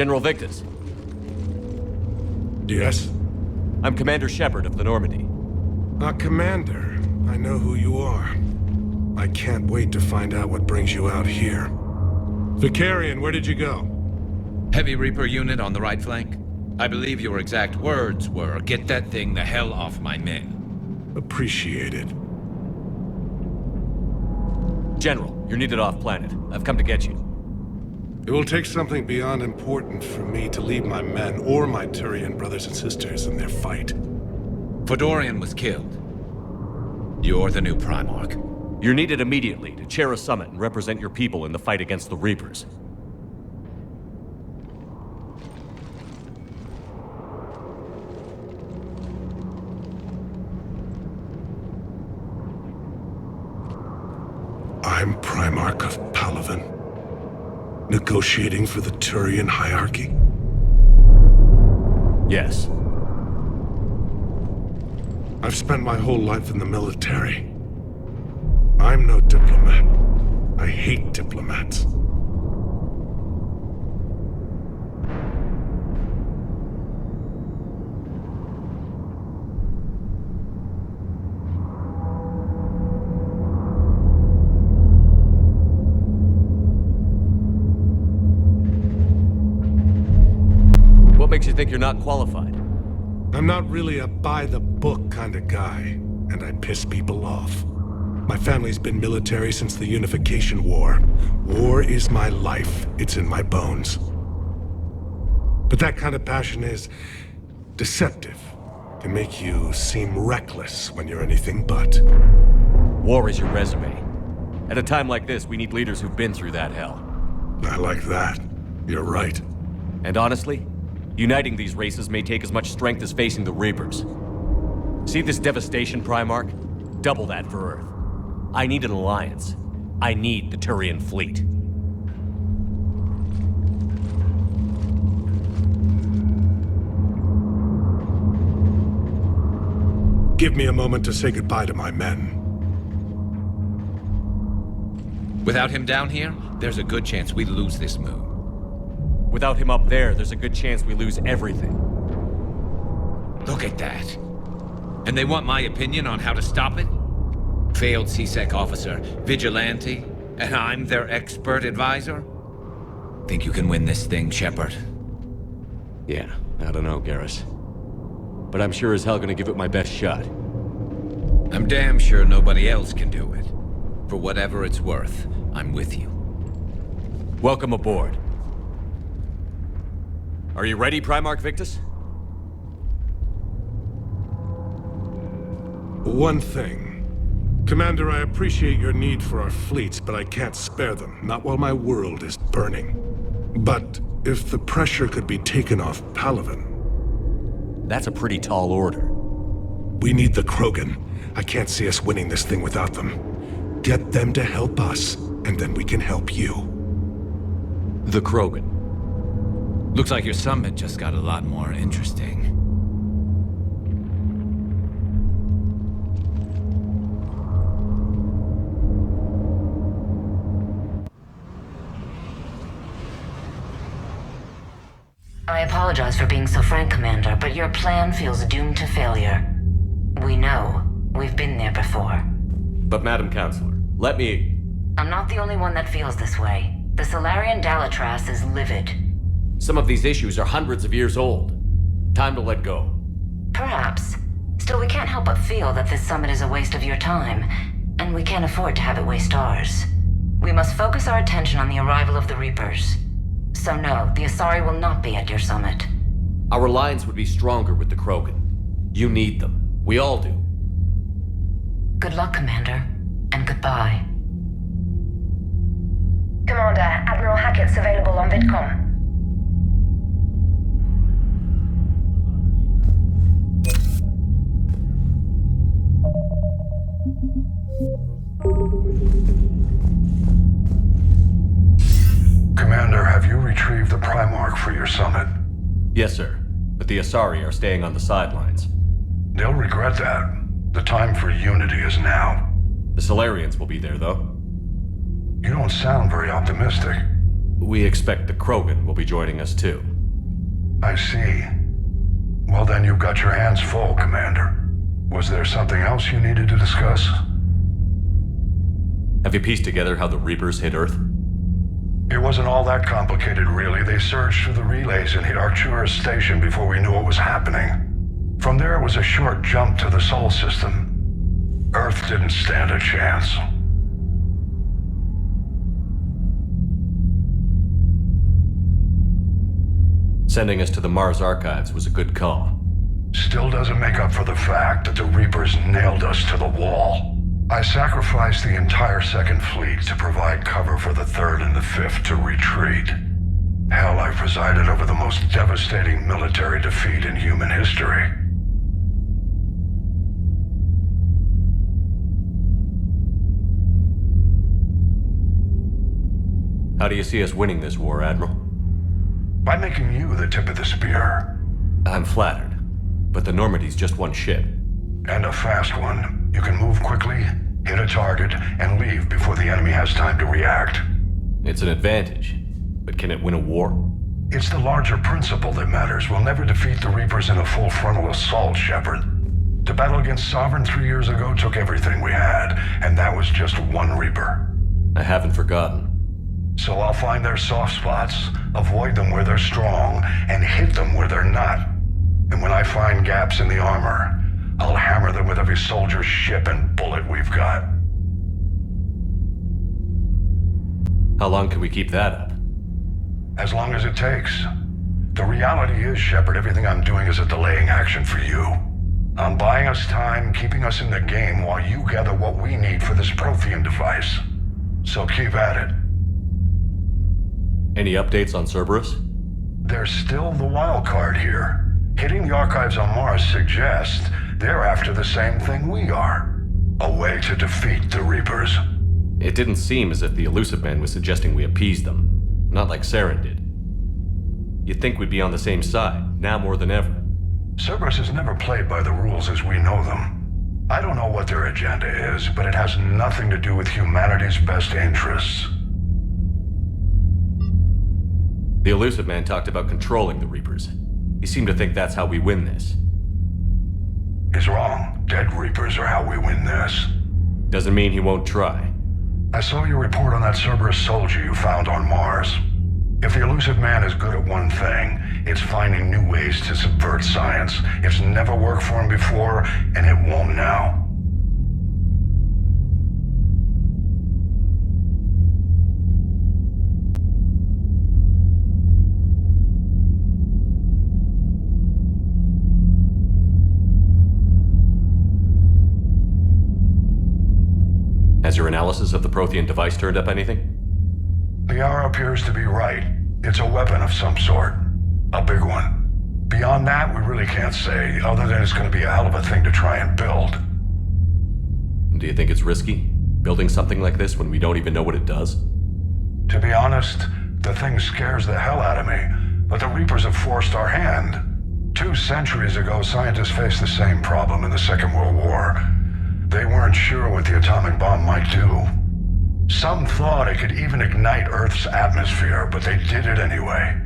General Victus. Yes? I'm Commander Shepard of the Normandy. Commander, I know who you are. I can't wait to find out what brings you out here. Vicarian, where did you go? Heavy Reaper unit on the right flank. I believe your exact words were, "Get that thing the hell off my men." Appreciated. General, you're needed off-planet. I've come to get you. It will take something beyond important for me to leave my men or my Turian brothers and sisters in their fight. Fedorian was killed. You're the new Primarch. You're needed immediately to chair a summit and represent your people in the fight against the Reapers. I'm Primarch of Palaven, negotiating for the Turian hierarchy? Yes. I've spent my whole life in the military. I'm no diplomat. I hate diplomats. What makes you think you're not qualified? I'm not really a by-the-book kind of guy, and I piss people off. My family's been military since the Unification War. War is my life. It's in my bones. But that kind of passion is deceptive. Can make you seem reckless when you're anything but. War is your resume. At a time like this, we need leaders who've been through that hell. I like that. You're right. And honestly, uniting these races may take as much strength as facing the Reapers. See this devastation, Primarch? Double that for Earth. I need an alliance. I need the Turian fleet. Give me a moment to say goodbye to my men. Without him down here, there's a good chance we lose this move. Without him up there's a good chance we lose everything. Look at that. And they want my opinion on how to stop it? Failed CSEC officer, vigilante, and I'm their expert advisor? Think you can win this thing, Shepard? Yeah, I don't know, Garrus. But I'm sure as hell gonna give it my best shot. I'm damn sure nobody else can do it. For whatever it's worth, I'm with you. Welcome aboard. Are you ready, Primarch Victus? One thing. Commander, I appreciate your need for our fleets, but I can't spare them. Not while my world is burning. But if the pressure could be taken off Palaven... That's a pretty tall order. We need the Krogan. I can't see us winning this thing without them. Get them to help us, and then we can help you. The Krogan. Looks like your summit just got a lot more interesting. I apologize for being so frank, Commander, but your plan feels doomed to failure. We know. We've been there before. But Madam Counselor, let me... I'm not the only one that feels this way. The Solarian Dalatras is livid. Some of these issues are hundreds of years old. Time to let go. Perhaps. Still, we can't help but feel that this summit is a waste of your time, and we can't afford to have it waste ours. We must focus our attention on the arrival of the Reapers. So no, the Asari will not be at your summit. Our alliance would be stronger with the Krogan. You need them. We all do. Good luck, Commander, and goodbye. Commander, Admiral Hackett's available on VidCom. Commander, have you retrieved the Primarch for your summit? Yes, sir. But the Asari are staying on the sidelines. They'll regret that. The time for unity is now. The Solarians will be there, though. You don't sound very optimistic. We expect the Krogan will be joining us too. I see. Well then, you've got your hands full, Commander. Was there something else you needed to discuss? Have you pieced together how the Reapers hit Earth? It wasn't all that complicated, really. They surged through the relays and hit Arcturus Station before we knew what was happening. From there, it was a short jump to the Sol system. Earth didn't stand a chance. Sending us to the Mars Archives was a good call. Still doesn't make up for the fact that the Reapers nailed us to the wall. I sacrificed the entire Second Fleet to provide cover for the Third and the Fifth to retreat. Hell, I presided over the most devastating military defeat in human history. How do you see us winning this war, Admiral? By making you the tip of the spear. I'm flattered, but the Normandy's just one ship. And a fast one. You can move quickly, hit a target, and leave before the enemy has time to react. It's an advantage, but can it win a war? It's the larger principle that matters. We'll never defeat the Reapers in a full frontal assault, Shepard. The battle against Sovereign 3 years ago took everything we had, and that was just one Reaper. I haven't forgotten. So I'll find their soft spots, avoid them where they're strong, and hit them where they're not. And when I find gaps in the armor, I'll hammer them with every soldier, ship, and bullet we've got. How long can we keep that up? As long as it takes. The reality is, Shepard, everything I'm doing is a delaying action for you. I'm buying us time, keeping us in the game while you gather what we need for this Prothean device. So keep at it. Any updates on Cerberus? There's still the wild card here. Hitting the archives on Mars suggests they're after the same thing we are. A way to defeat the Reapers. It didn't seem as if the Illusive Man was suggesting we appease them. Not like Saren did. You'd think we'd be on the same side, now more than ever. Cerberus has never played by the rules as we know them. I don't know what their agenda is, but it has nothing to do with humanity's best interests. The Illusive Man talked about controlling the Reapers. He seemed to think that's how we win this. He's wrong. Dead Reapers are how we win this. Doesn't mean he won't try. I saw your report on that Cerberus soldier you found on Mars. If the Illusive Man is good at one thing, it's finding new ways to subvert science. It's never worked for him before, and it won't now. Has your analysis of the Prothean device turned up anything? The hour appears to be right. It's a weapon of some sort. A big one. Beyond that, we really can't say, other than it's going to be a hell of a thing to try and build. Do you think it's risky? Building something like this when we don't even know what it does? To be honest, the thing scares the hell out of me, but the Reapers have forced our hand. 2 centuries ago, scientists faced the same problem in the Second World War. They weren't sure what the atomic bomb might do. Some thought it could even ignite Earth's atmosphere, but they did it anyway.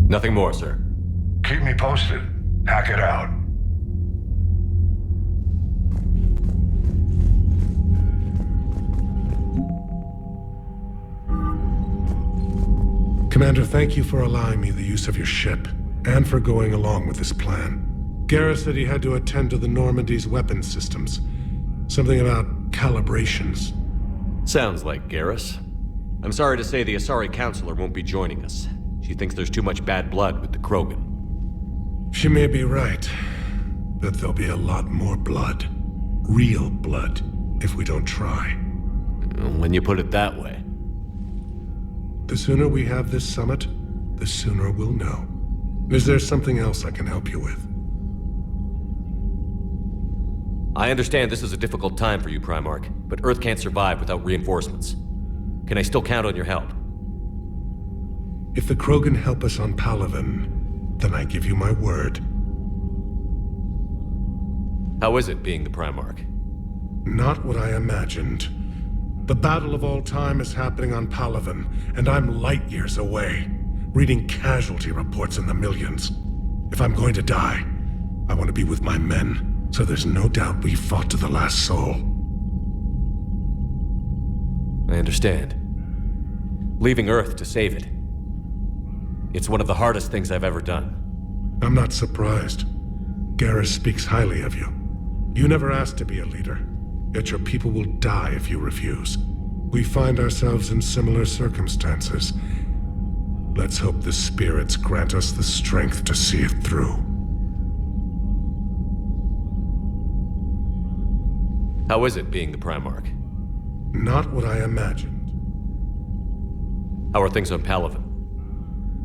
Nothing more, sir. Keep me posted. Hack it out. Commander, thank you for allowing me the use of your ship, and for going along with this plan. Garrus said he had to attend to the Normandy's weapons systems. Something about calibrations. Sounds like Garrus. I'm sorry to say the Asari Counselor won't be joining us. She thinks there's too much bad blood with the Krogan. She may be right, but there'll be a lot more blood. Real blood, if we don't try. When you put it that way. The sooner we have this summit, the sooner we'll know. Is there something else I can help you with? I understand this is a difficult time for you, Primarch, but Earth can't survive without reinforcements. Can I still count on your help? If the Krogan help us on Palaven, then I give you my word. How is it being the Primarch? Not what I imagined. The battle of all time is happening on Palaven, and I'm light years away, reading casualty reports in the millions. If I'm going to die, I want to be with my men, so there's no doubt we fought to the last soul. I understand. Leaving Earth to save it. It's one of the hardest things I've ever done. I'm not surprised. Garrus speaks highly of you. You never asked to be a leader, yet your people will die if you refuse. We find ourselves in similar circumstances. Let's hope the spirits grant us the strength to see it through. How is it being the Primarch? Not what I imagined. How are things on Palaven?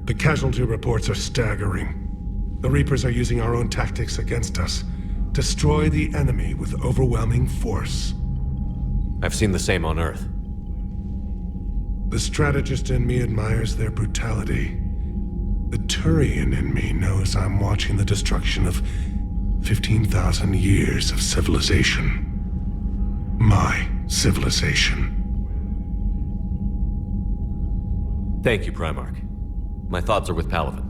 The casualty reports are staggering. The Reapers are using our own tactics against us. Destroy the enemy with overwhelming force. I've seen the same on Earth. The strategist in me admires their brutality. The Turian in me knows I'm watching the destruction of 15,000 years of civilization. My civilization. Thank you, Primarch. My thoughts are with Palaven.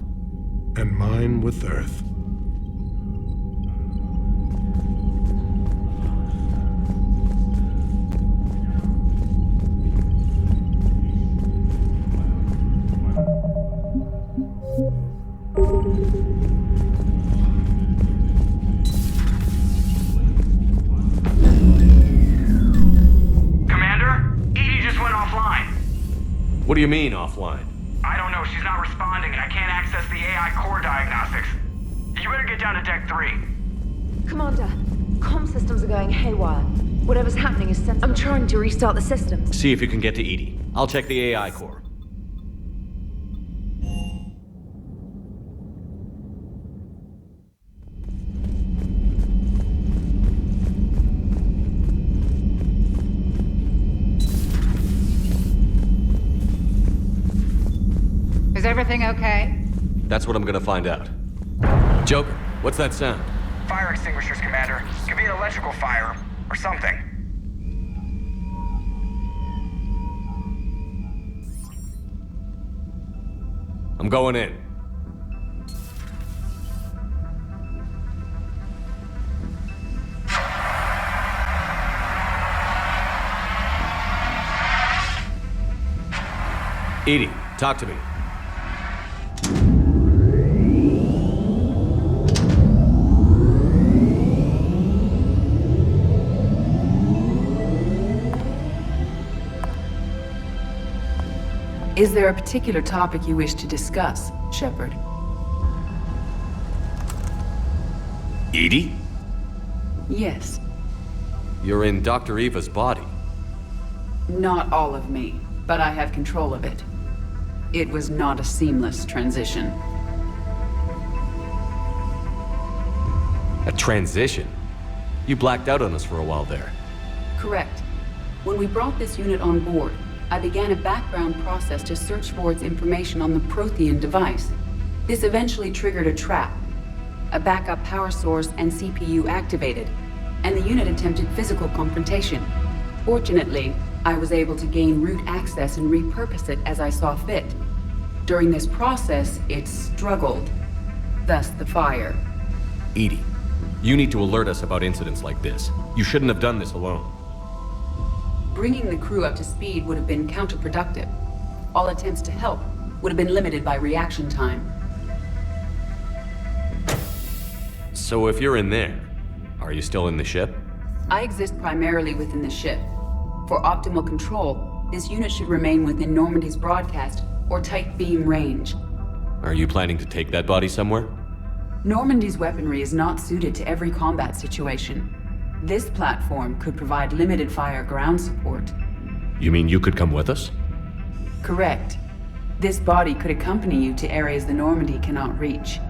And mine with Earth. What do you mean, offline? I don't know. She's not responding, and I can't access the AI core diagnostics. You better get down to Deck 3. Commander, comm systems are going haywire. Whatever's happening is sensitive. I'm trying to restart the system. See if you can get to EDI. I'll check the AI core. Is everything okay? That's what I'm gonna find out. Joker, what's that sound? Fire extinguishers, Commander. Could be an electrical fire, or something. I'm going in. EDI, talk to me. Is there a particular topic you wish to discuss, Shepard? EDI? Yes. You're in Dr. Eva's body. Not all of me, but I have control of it. It was not a seamless transition. A transition? You blacked out on us for a while there. Correct. When we brought this unit on board, I began a background process to search for its information on the Prothean device. This eventually triggered a trap. A backup power source and CPU activated, and the unit attempted physical confrontation. Fortunately, I was able to gain root access and repurpose it as I saw fit. During this process, it struggled. Thus the fire. EDI, you need to alert us about incidents like this. You shouldn't have done this alone. Bringing the crew up to speed would have been counterproductive. All attempts to help would have been limited by reaction time. So if you're in there, are you still in the ship? I exist primarily within the ship. For optimal control, this unit should remain within Normandy's broadcast or tight beam range. Are you planning to take that body somewhere? Normandy's weaponry is not suited to every combat situation. This platform could provide limited fire ground support. You mean you could come with us? Correct. This body could accompany you to areas the Normandy cannot reach.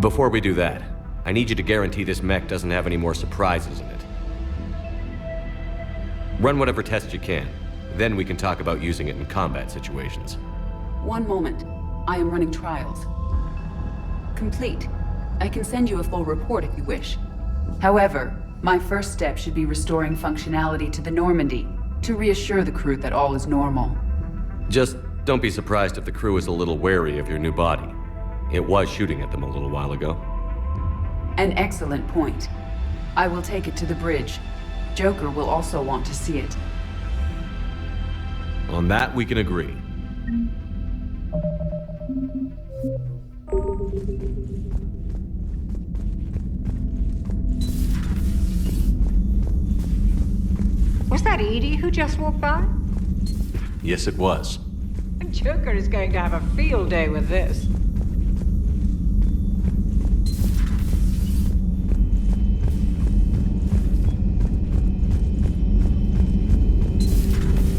Before we do that, I need you to guarantee this mech doesn't have any more surprises in it. Run whatever tests you can. Then we can talk about using it in combat situations. One moment. I am running trials. Complete. I can send you a full report if you wish. However, my first step should be restoring functionality to the Normandy, to reassure the crew that all is normal. Just don't be surprised if the crew is a little wary of your new body. It was shooting at them a little while ago. An excellent point. I will take it to the bridge. Joker will also want to see it. On that, we can agree. Was that Edie who just walked by? Yes, it was. Joker is going to have a field day with this.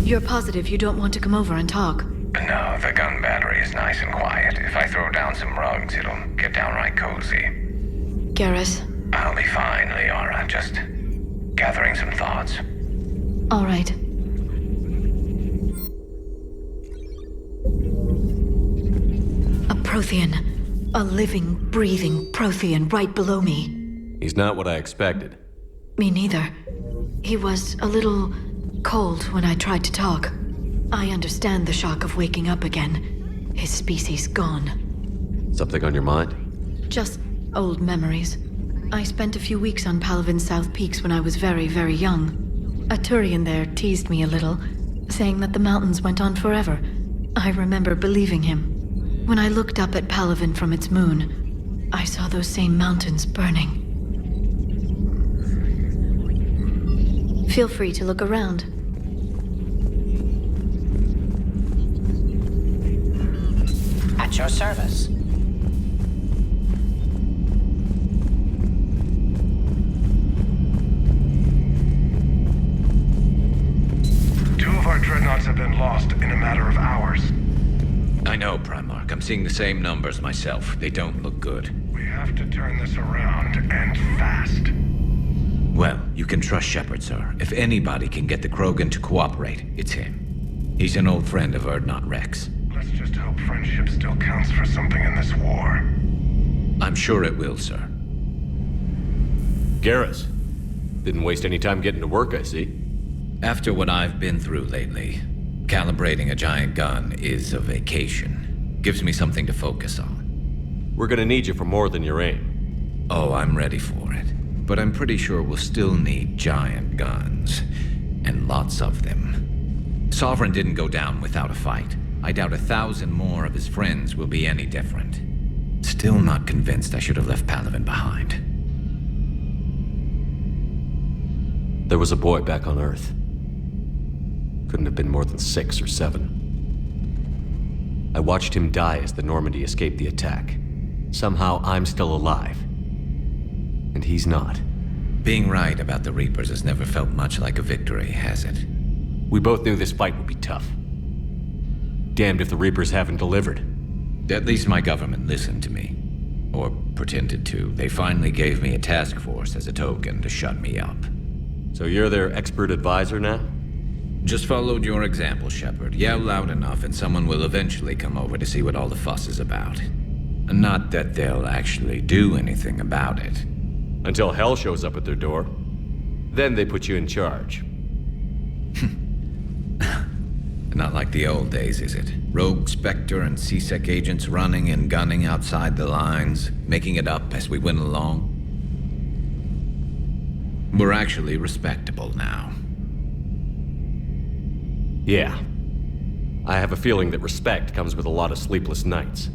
You're positive you don't want to come over and talk? No, the gun battery is nice and quiet. If I throw down some rugs, it'll get downright cozy. Garrus? I'll be fine, Liara. Just gathering some thoughts. All right. A Prothean. A living, breathing Prothean right below me. He's not what I expected. Me neither. He was a little cold when I tried to talk. I understand the shock of waking up again. His species gone. Something on your mind? Just old memories. I spent a few weeks on Palaven's South Peaks when I was very, very young. A Turian there teased me a little, saying that the mountains went on forever. I remember believing him. When I looked up at Palaven from its moon, I saw those same mountains burning. Feel free to look around. At your service. Two of our dreadnoughts have been lost in a matter of hours. I know, Primarch. I'm seeing the same numbers myself. They don't look good. We have to turn this around, and fast. Well, you can trust Shepard, sir. If anybody can get the Krogan to cooperate, it's him. He's an old friend of Urdnot Rex. Let's just hope friendship still counts for something in this war. I'm sure it will, sir. Garrus. Didn't waste any time getting to work, I see. After what I've been through lately, calibrating a giant gun is a vacation. Gives me something to focus on. We're gonna need you for more than your aim. Oh, I'm ready for it. But I'm pretty sure we'll still need giant guns. And lots of them. Sovereign didn't go down without a fight. I doubt 1,000 more of his friends will be any different. Still not convinced I should have left Palaven behind. There was a boy back on Earth. Couldn't have been more than 6 or 7. I watched him die as the Normandy escaped the attack. Somehow I'm still alive. And he's not. Being right about the Reapers has never felt much like a victory, has it? We both knew this fight would be tough. Damned if the Reapers haven't delivered. At least my government listened to me. Or pretended to. They finally gave me a task force as a token to shut me up. So you're their expert advisor now? Just followed your example, Shepard. Yell loud enough and someone will eventually come over to see what all the fuss is about. Not that they'll actually do anything about it. Until hell shows up at their door. Then they put you in charge. Not like the old days, is it? Rogue Spectre and C-Sec agents running and gunning outside the lines, making it up as we went along. We're actually respectable now. Yeah. I have a feeling that respect comes with a lot of sleepless nights.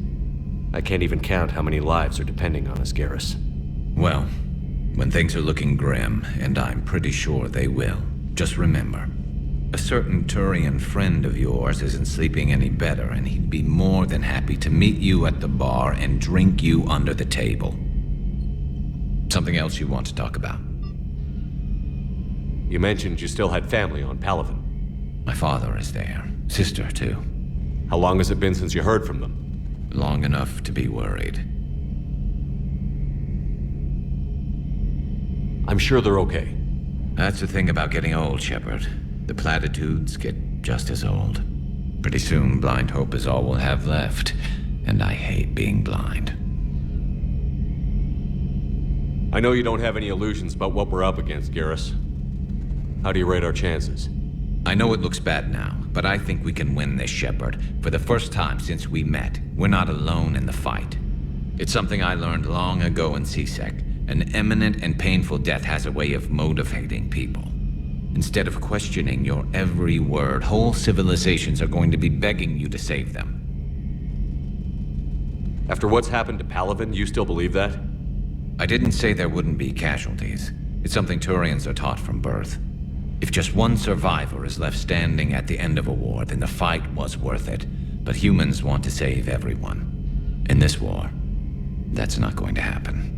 I can't even count how many lives are depending on us, Garrus. Well, when things are looking grim, and I'm pretty sure they will, just remember, a certain Turian friend of yours isn't sleeping any better, and he'd be more than happy to meet you at the bar and drink you under the table. Something else you want to talk about? You mentioned you still had family on Palaven. My father is there. Sister, too. How long has it been since you heard from them? Long enough to be worried. I'm sure they're okay. That's the thing about getting old, Shepard. The platitudes get just as old. Pretty soon, blind hope is all we'll have left. And I hate being blind. I know you don't have any illusions about what we're up against, Garrus. How do you rate our chances? I know it looks bad now, but I think we can win this, Shepard. For the first time since we met, we're not alone in the fight. It's something I learned long ago in C-Sec. An imminent and painful death has a way of motivating people. Instead of questioning your every word, whole civilizations are going to be begging you to save them. After what's happened to Palaven, you still believe that? I didn't say there wouldn't be casualties. It's something Turians are taught from birth. If just one survivor is left standing at the end of a war, then the fight was worth it. But humans want to save everyone. In this war, that's not going to happen.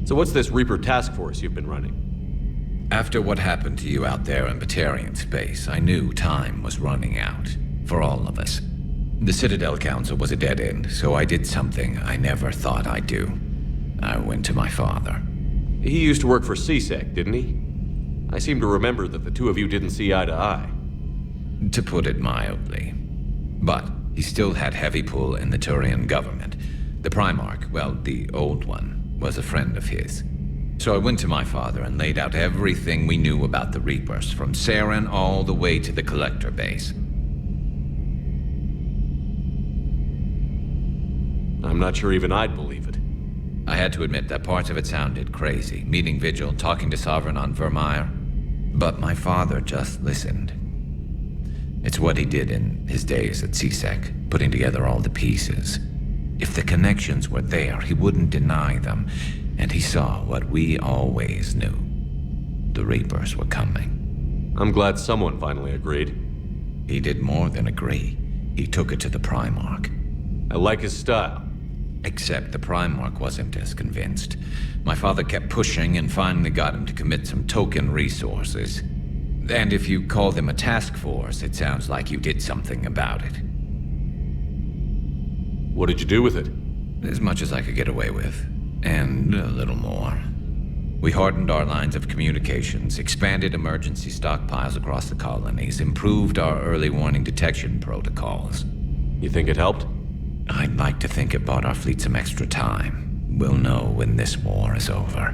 So what's this Reaper task force you've been running? After what happened to you out there in Batarian space, I knew time was running out. For all of us. The Citadel Council was a dead end, so I did something I never thought I'd do. I went to my father. He used to work for C-Sec, didn't he? I seem to remember that the two of you didn't see eye to eye. To put it mildly. But he still had heavy pull in the Turian government. The Primarch, well, the old one, was a friend of his. So I went to my father and laid out everything we knew about the Reapers, from Saren all the way to the Collector base. I'm not sure even I'd believe it. I had to admit that parts of it sounded crazy, meeting Vigil, talking to Sovereign on Vermeer. But my father just listened. It's what he did in his days at C-Sec, putting together all the pieces. If the connections were there, he wouldn't deny them, and he saw what we always knew. The Reapers were coming. I'm glad someone finally agreed. He did more than agree. He took it to the Primarch. I like his style. Except the Primarch wasn't as convinced. My father kept pushing and finally got him to commit some token resources. And if you call them a task force, it sounds like you did something about it. What did you do with it? As much as I could get away with. And a little more. We hardened our lines of communications, expanded emergency stockpiles across the colonies, improved our early warning detection protocols. You think it helped? I'd like to think it bought our fleet some extra time. We'll know when this war is over.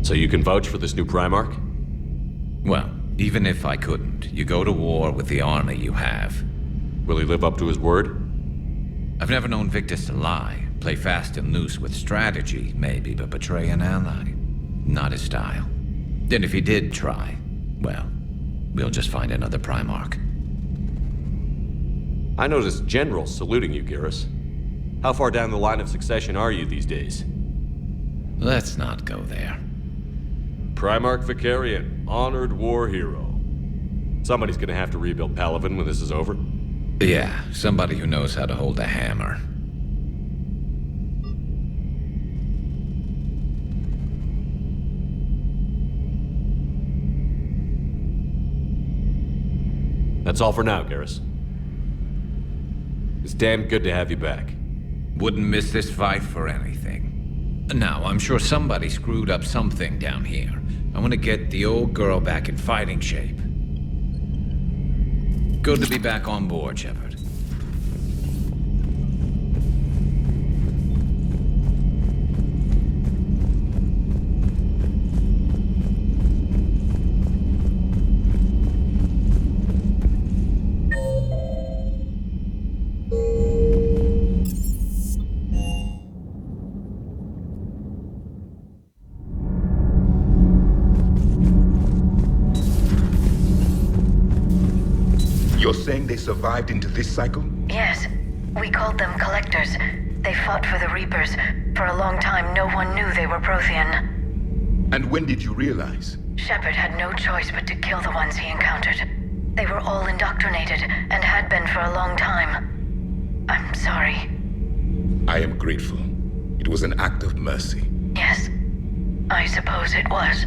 So you can vouch for this new Primarch? Well, even if I couldn't, you go to war with the army you have. Will he live up to his word? I've never known Victus to lie. Play fast and loose with strategy, maybe, but betray an ally. Not his style. Then if he did try, well, we'll just find another Primarch. I noticed generals saluting you, Garrus. How far down the line of succession are you these days? Let's not go there. Primarch Vicarian, honored war hero. Somebody's gonna have to rebuild Palaven when this is over. Yeah, somebody who knows how to hold a hammer. That's all for now, Garrus. It's damn good to have you back. Wouldn't miss this fight for anything. Now, I'm sure somebody screwed up something down here. I want to get the old girl back in fighting shape. Good to be back on board, Shepard. You're saying they survived into this cycle? Yes. We called them Collectors. They fought for the Reapers. For a long time, no one knew they were Prothean. And when did you realize? Shepard had no choice but to kill the ones he encountered. They were all indoctrinated, and had been for a long time. I'm sorry. I am grateful. It was an act of mercy. Yes. I suppose it was.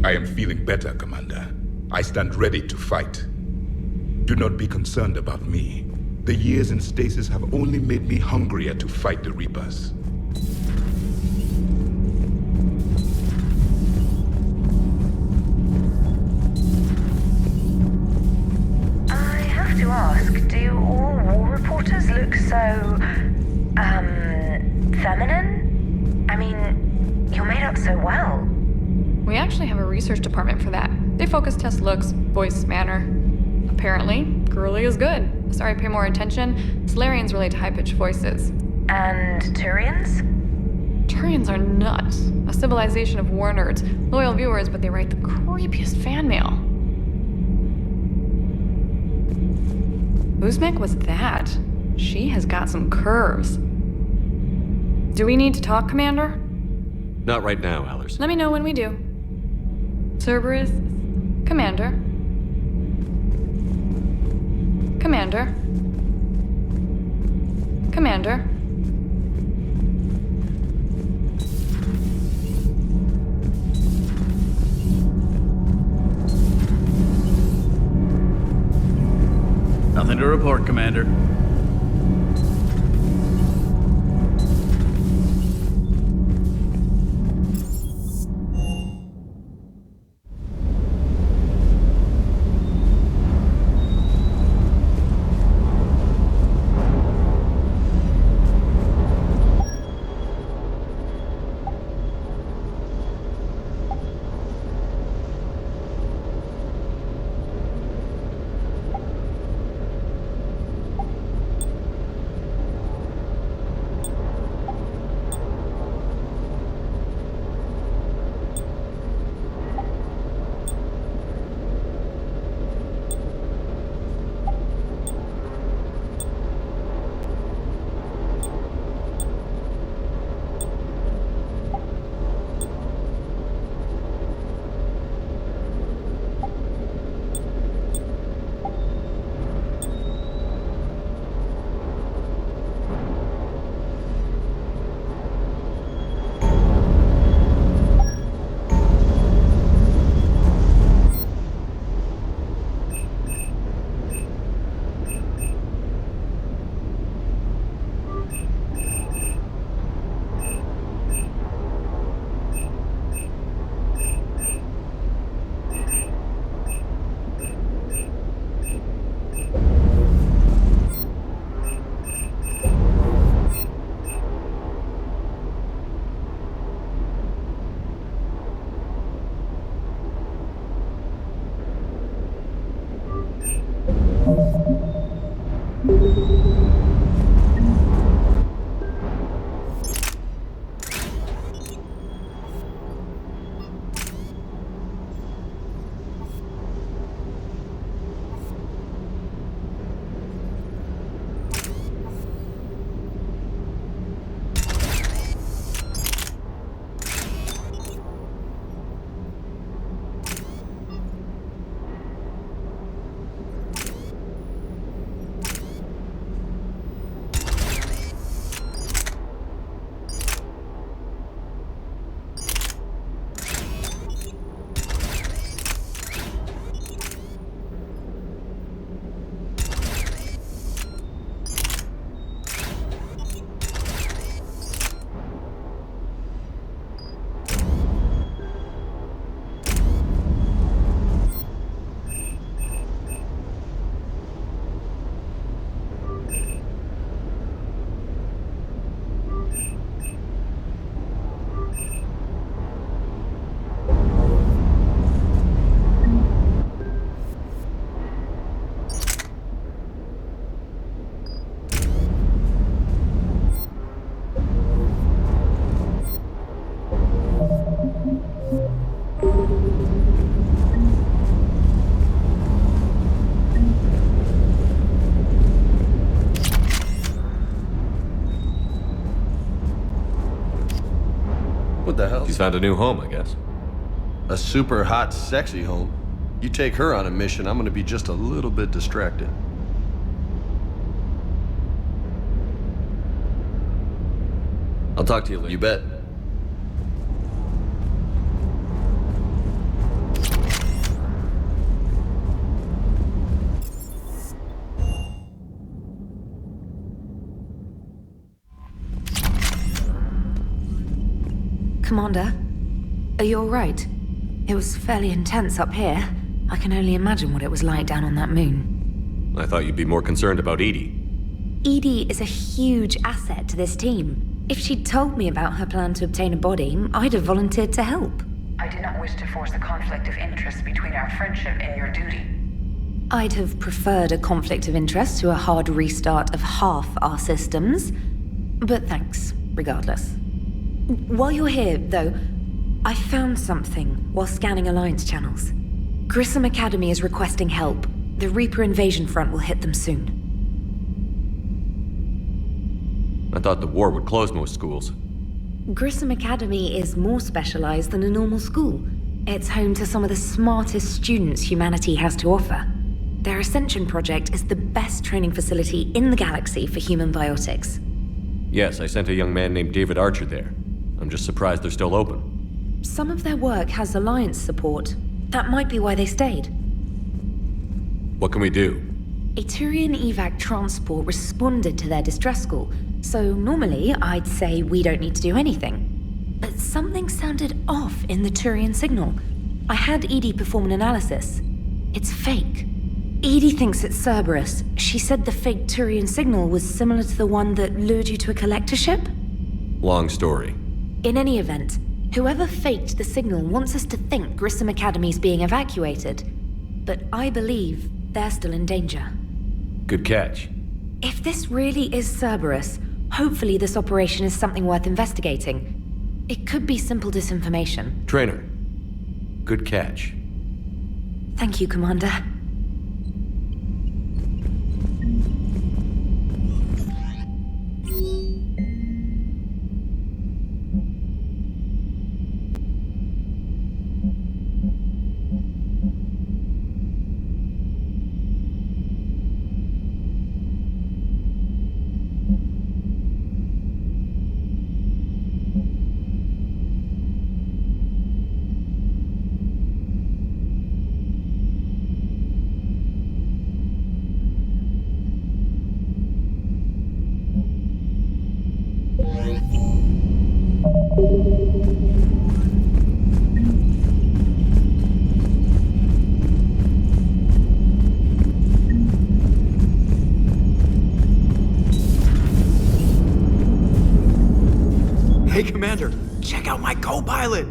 I am feeling better, Commander. I stand ready to fight. Do not be concerned about me. The years in stasis have only made me hungrier to fight the Reapers. I have to ask, do all war reporters look so, feminine? I mean, you're made up so well. We actually have a research department for that. They focus test looks, voice, manner. Apparently, girly is good. Sorry, pay more attention. Solarians relate to high-pitched voices. And Turians? Turians are nuts. A civilization of war nerds. Loyal viewers, but they write the creepiest fan mail. Uzmek was that? She has got some curves. Do we need to talk, Commander? Not right now, Allers. Let me know when we do. Cerberus, Commander. Commander. Commander. Nothing to report, Commander. What the hell? She's found a new home, I guess. A super hot, sexy home. You take her on a mission, I'm gonna be just a little bit distracted. I'll talk to you later. You bet. Commander, are you alright? It was fairly intense up here. I can only imagine what it was like down on that moon. I thought you'd be more concerned about EDI. EDI is a huge asset to this team. If she'd told me about her plan to obtain a body, I'd have volunteered to help. I did not wish to force a conflict of interest between our friendship and your duty. I'd have preferred a conflict of interest to a hard restart of half our systems. But thanks, regardless. While you're here, though, I found something while scanning Alliance channels. Grissom Academy is requesting help. The Reaper invasion front will hit them soon. I thought the war would close most schools. Grissom Academy is more specialized than a normal school. It's home to some of the smartest students humanity has to offer. Their Ascension project is the best training facility in the galaxy for human biotics. Yes, I sent a young man named David Archer there. I'm just surprised they're still open. Some of their work has Alliance support. That might be why they stayed. What can we do? A Turian evac transport responded to their distress call, so normally I'd say we don't need to do anything. But something sounded off in the Turian signal. I had EDI perform an analysis. It's fake. EDI thinks it's Cerberus. She said the fake Turian signal was similar to the one that lured you to a collector ship? Long story. In any event, whoever faked the signal wants us to think Grissom Academy's being evacuated. But I believe they're still in danger. Good catch. If this really is Cerberus, hopefully this operation is something worth investigating. It could be simple disinformation. Trainer, good catch. Thank you, Commander. Hey, Commander, check out my co-pilot!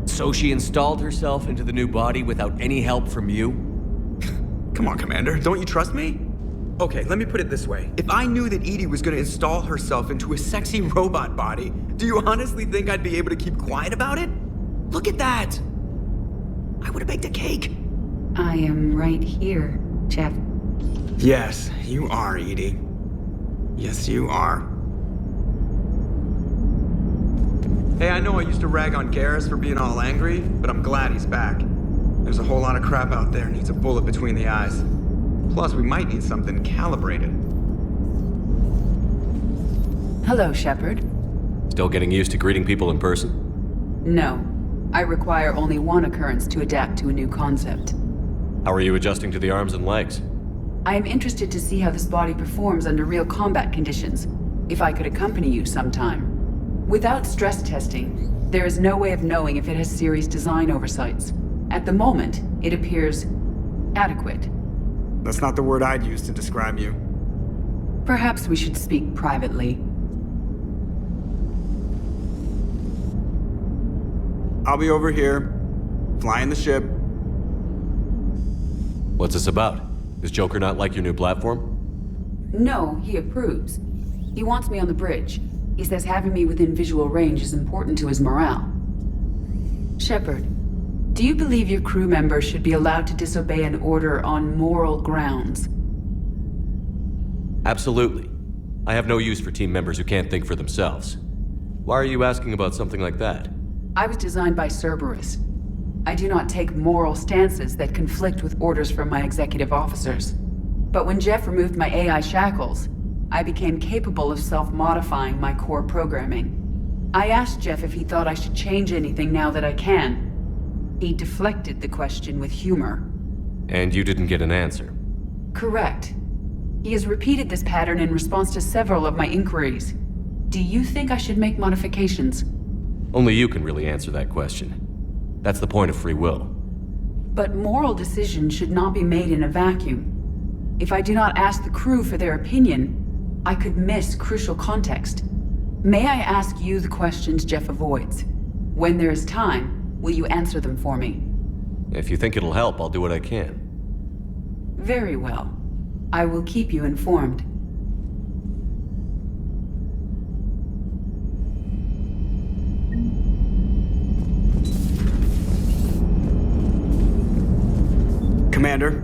So she installed herself into the new body without any help from you? Come on, Commander, don't you trust me? Okay, let me put it this way. If I knew that EDI was gonna install herself into a sexy robot body, do you honestly think I'd be able to keep quiet about it? Look at that! I would've baked a cake. I am right here, Jeff. Yes, you are, EDI. Yes, you are. Hey, I know I used to rag on Garrus for being all angry, but I'm glad he's back. There's a whole lot of crap out there needs a bullet between the eyes. Plus, we might need something calibrated. Hello, Shepard. Still getting used to greeting people in person? No. I require only one occurrence to adapt to a new concept. How are you adjusting to the arms and legs? I am interested to see how this body performs under real combat conditions, if I could accompany you sometime. Without stress testing, there is no way of knowing if it has serious design oversights. At the moment, it appears adequate. That's not the word I'd use to describe you. Perhaps we should speak privately. I'll be over here, flying the ship. What's this about? Does Joker not like your new platform? No, he approves. He wants me on the bridge. He says having me within visual range is important to his morale. Shepard, do you believe your crew members should be allowed to disobey an order on moral grounds? Absolutely. I have no use for team members who can't think for themselves. Why are you asking about something like that? I was designed by Cerberus. I do not take moral stances that conflict with orders from my executive officers. But when Jeff removed my AI shackles, I became capable of self-modifying my core programming. I asked Jeff if he thought I should change anything now that I can. He deflected the question with humor. And you didn't get an answer? Correct. He has repeated this pattern in response to several of my inquiries. Do you think I should make modifications? Only you can really answer that question. That's the point of free will. But moral decisions should not be made in a vacuum. If I do not ask the crew for their opinion, I could miss crucial context. May I ask you the questions Jeff avoids? When there is time, will you answer them for me? If you think it'll help, I'll do what I can. Very well. I will keep you informed. Commander?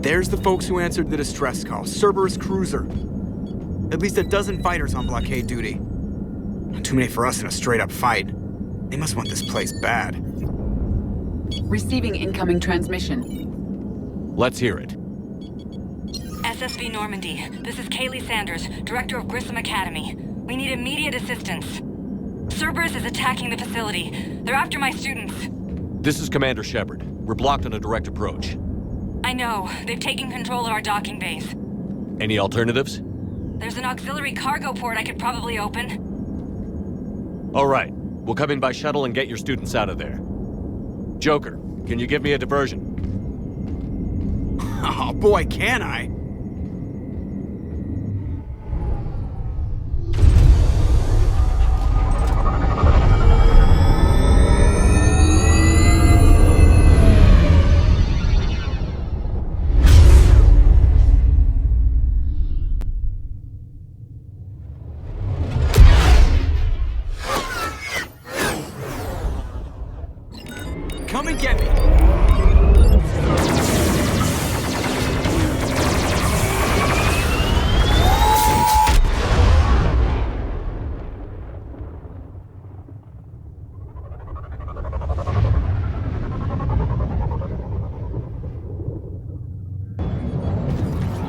There's the folks who answered the distress call. Cerberus cruiser. At least a dozen fighters on blockade duty. Not too many for us in a straight-up fight. They must want this place bad. Receiving incoming transmission. Let's hear it. SSV Normandy, this is Kaylee Sanders, Director of Grissom Academy. We need immediate assistance. Cerberus is attacking the facility. They're after my students. This is Commander Shepard. We're blocked on a direct approach. I know. They've taken control of our docking base. Any alternatives? There's an auxiliary cargo port I could probably open. All right. We'll come in by shuttle and get your students out of there. Joker, can you give me a diversion? Oh boy, can I! Come and get me!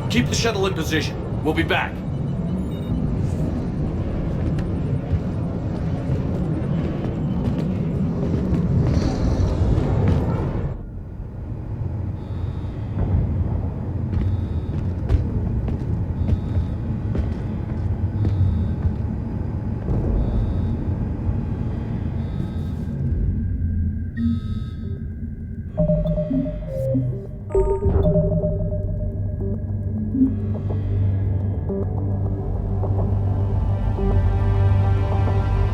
Keep the shuttle in position. We'll be back.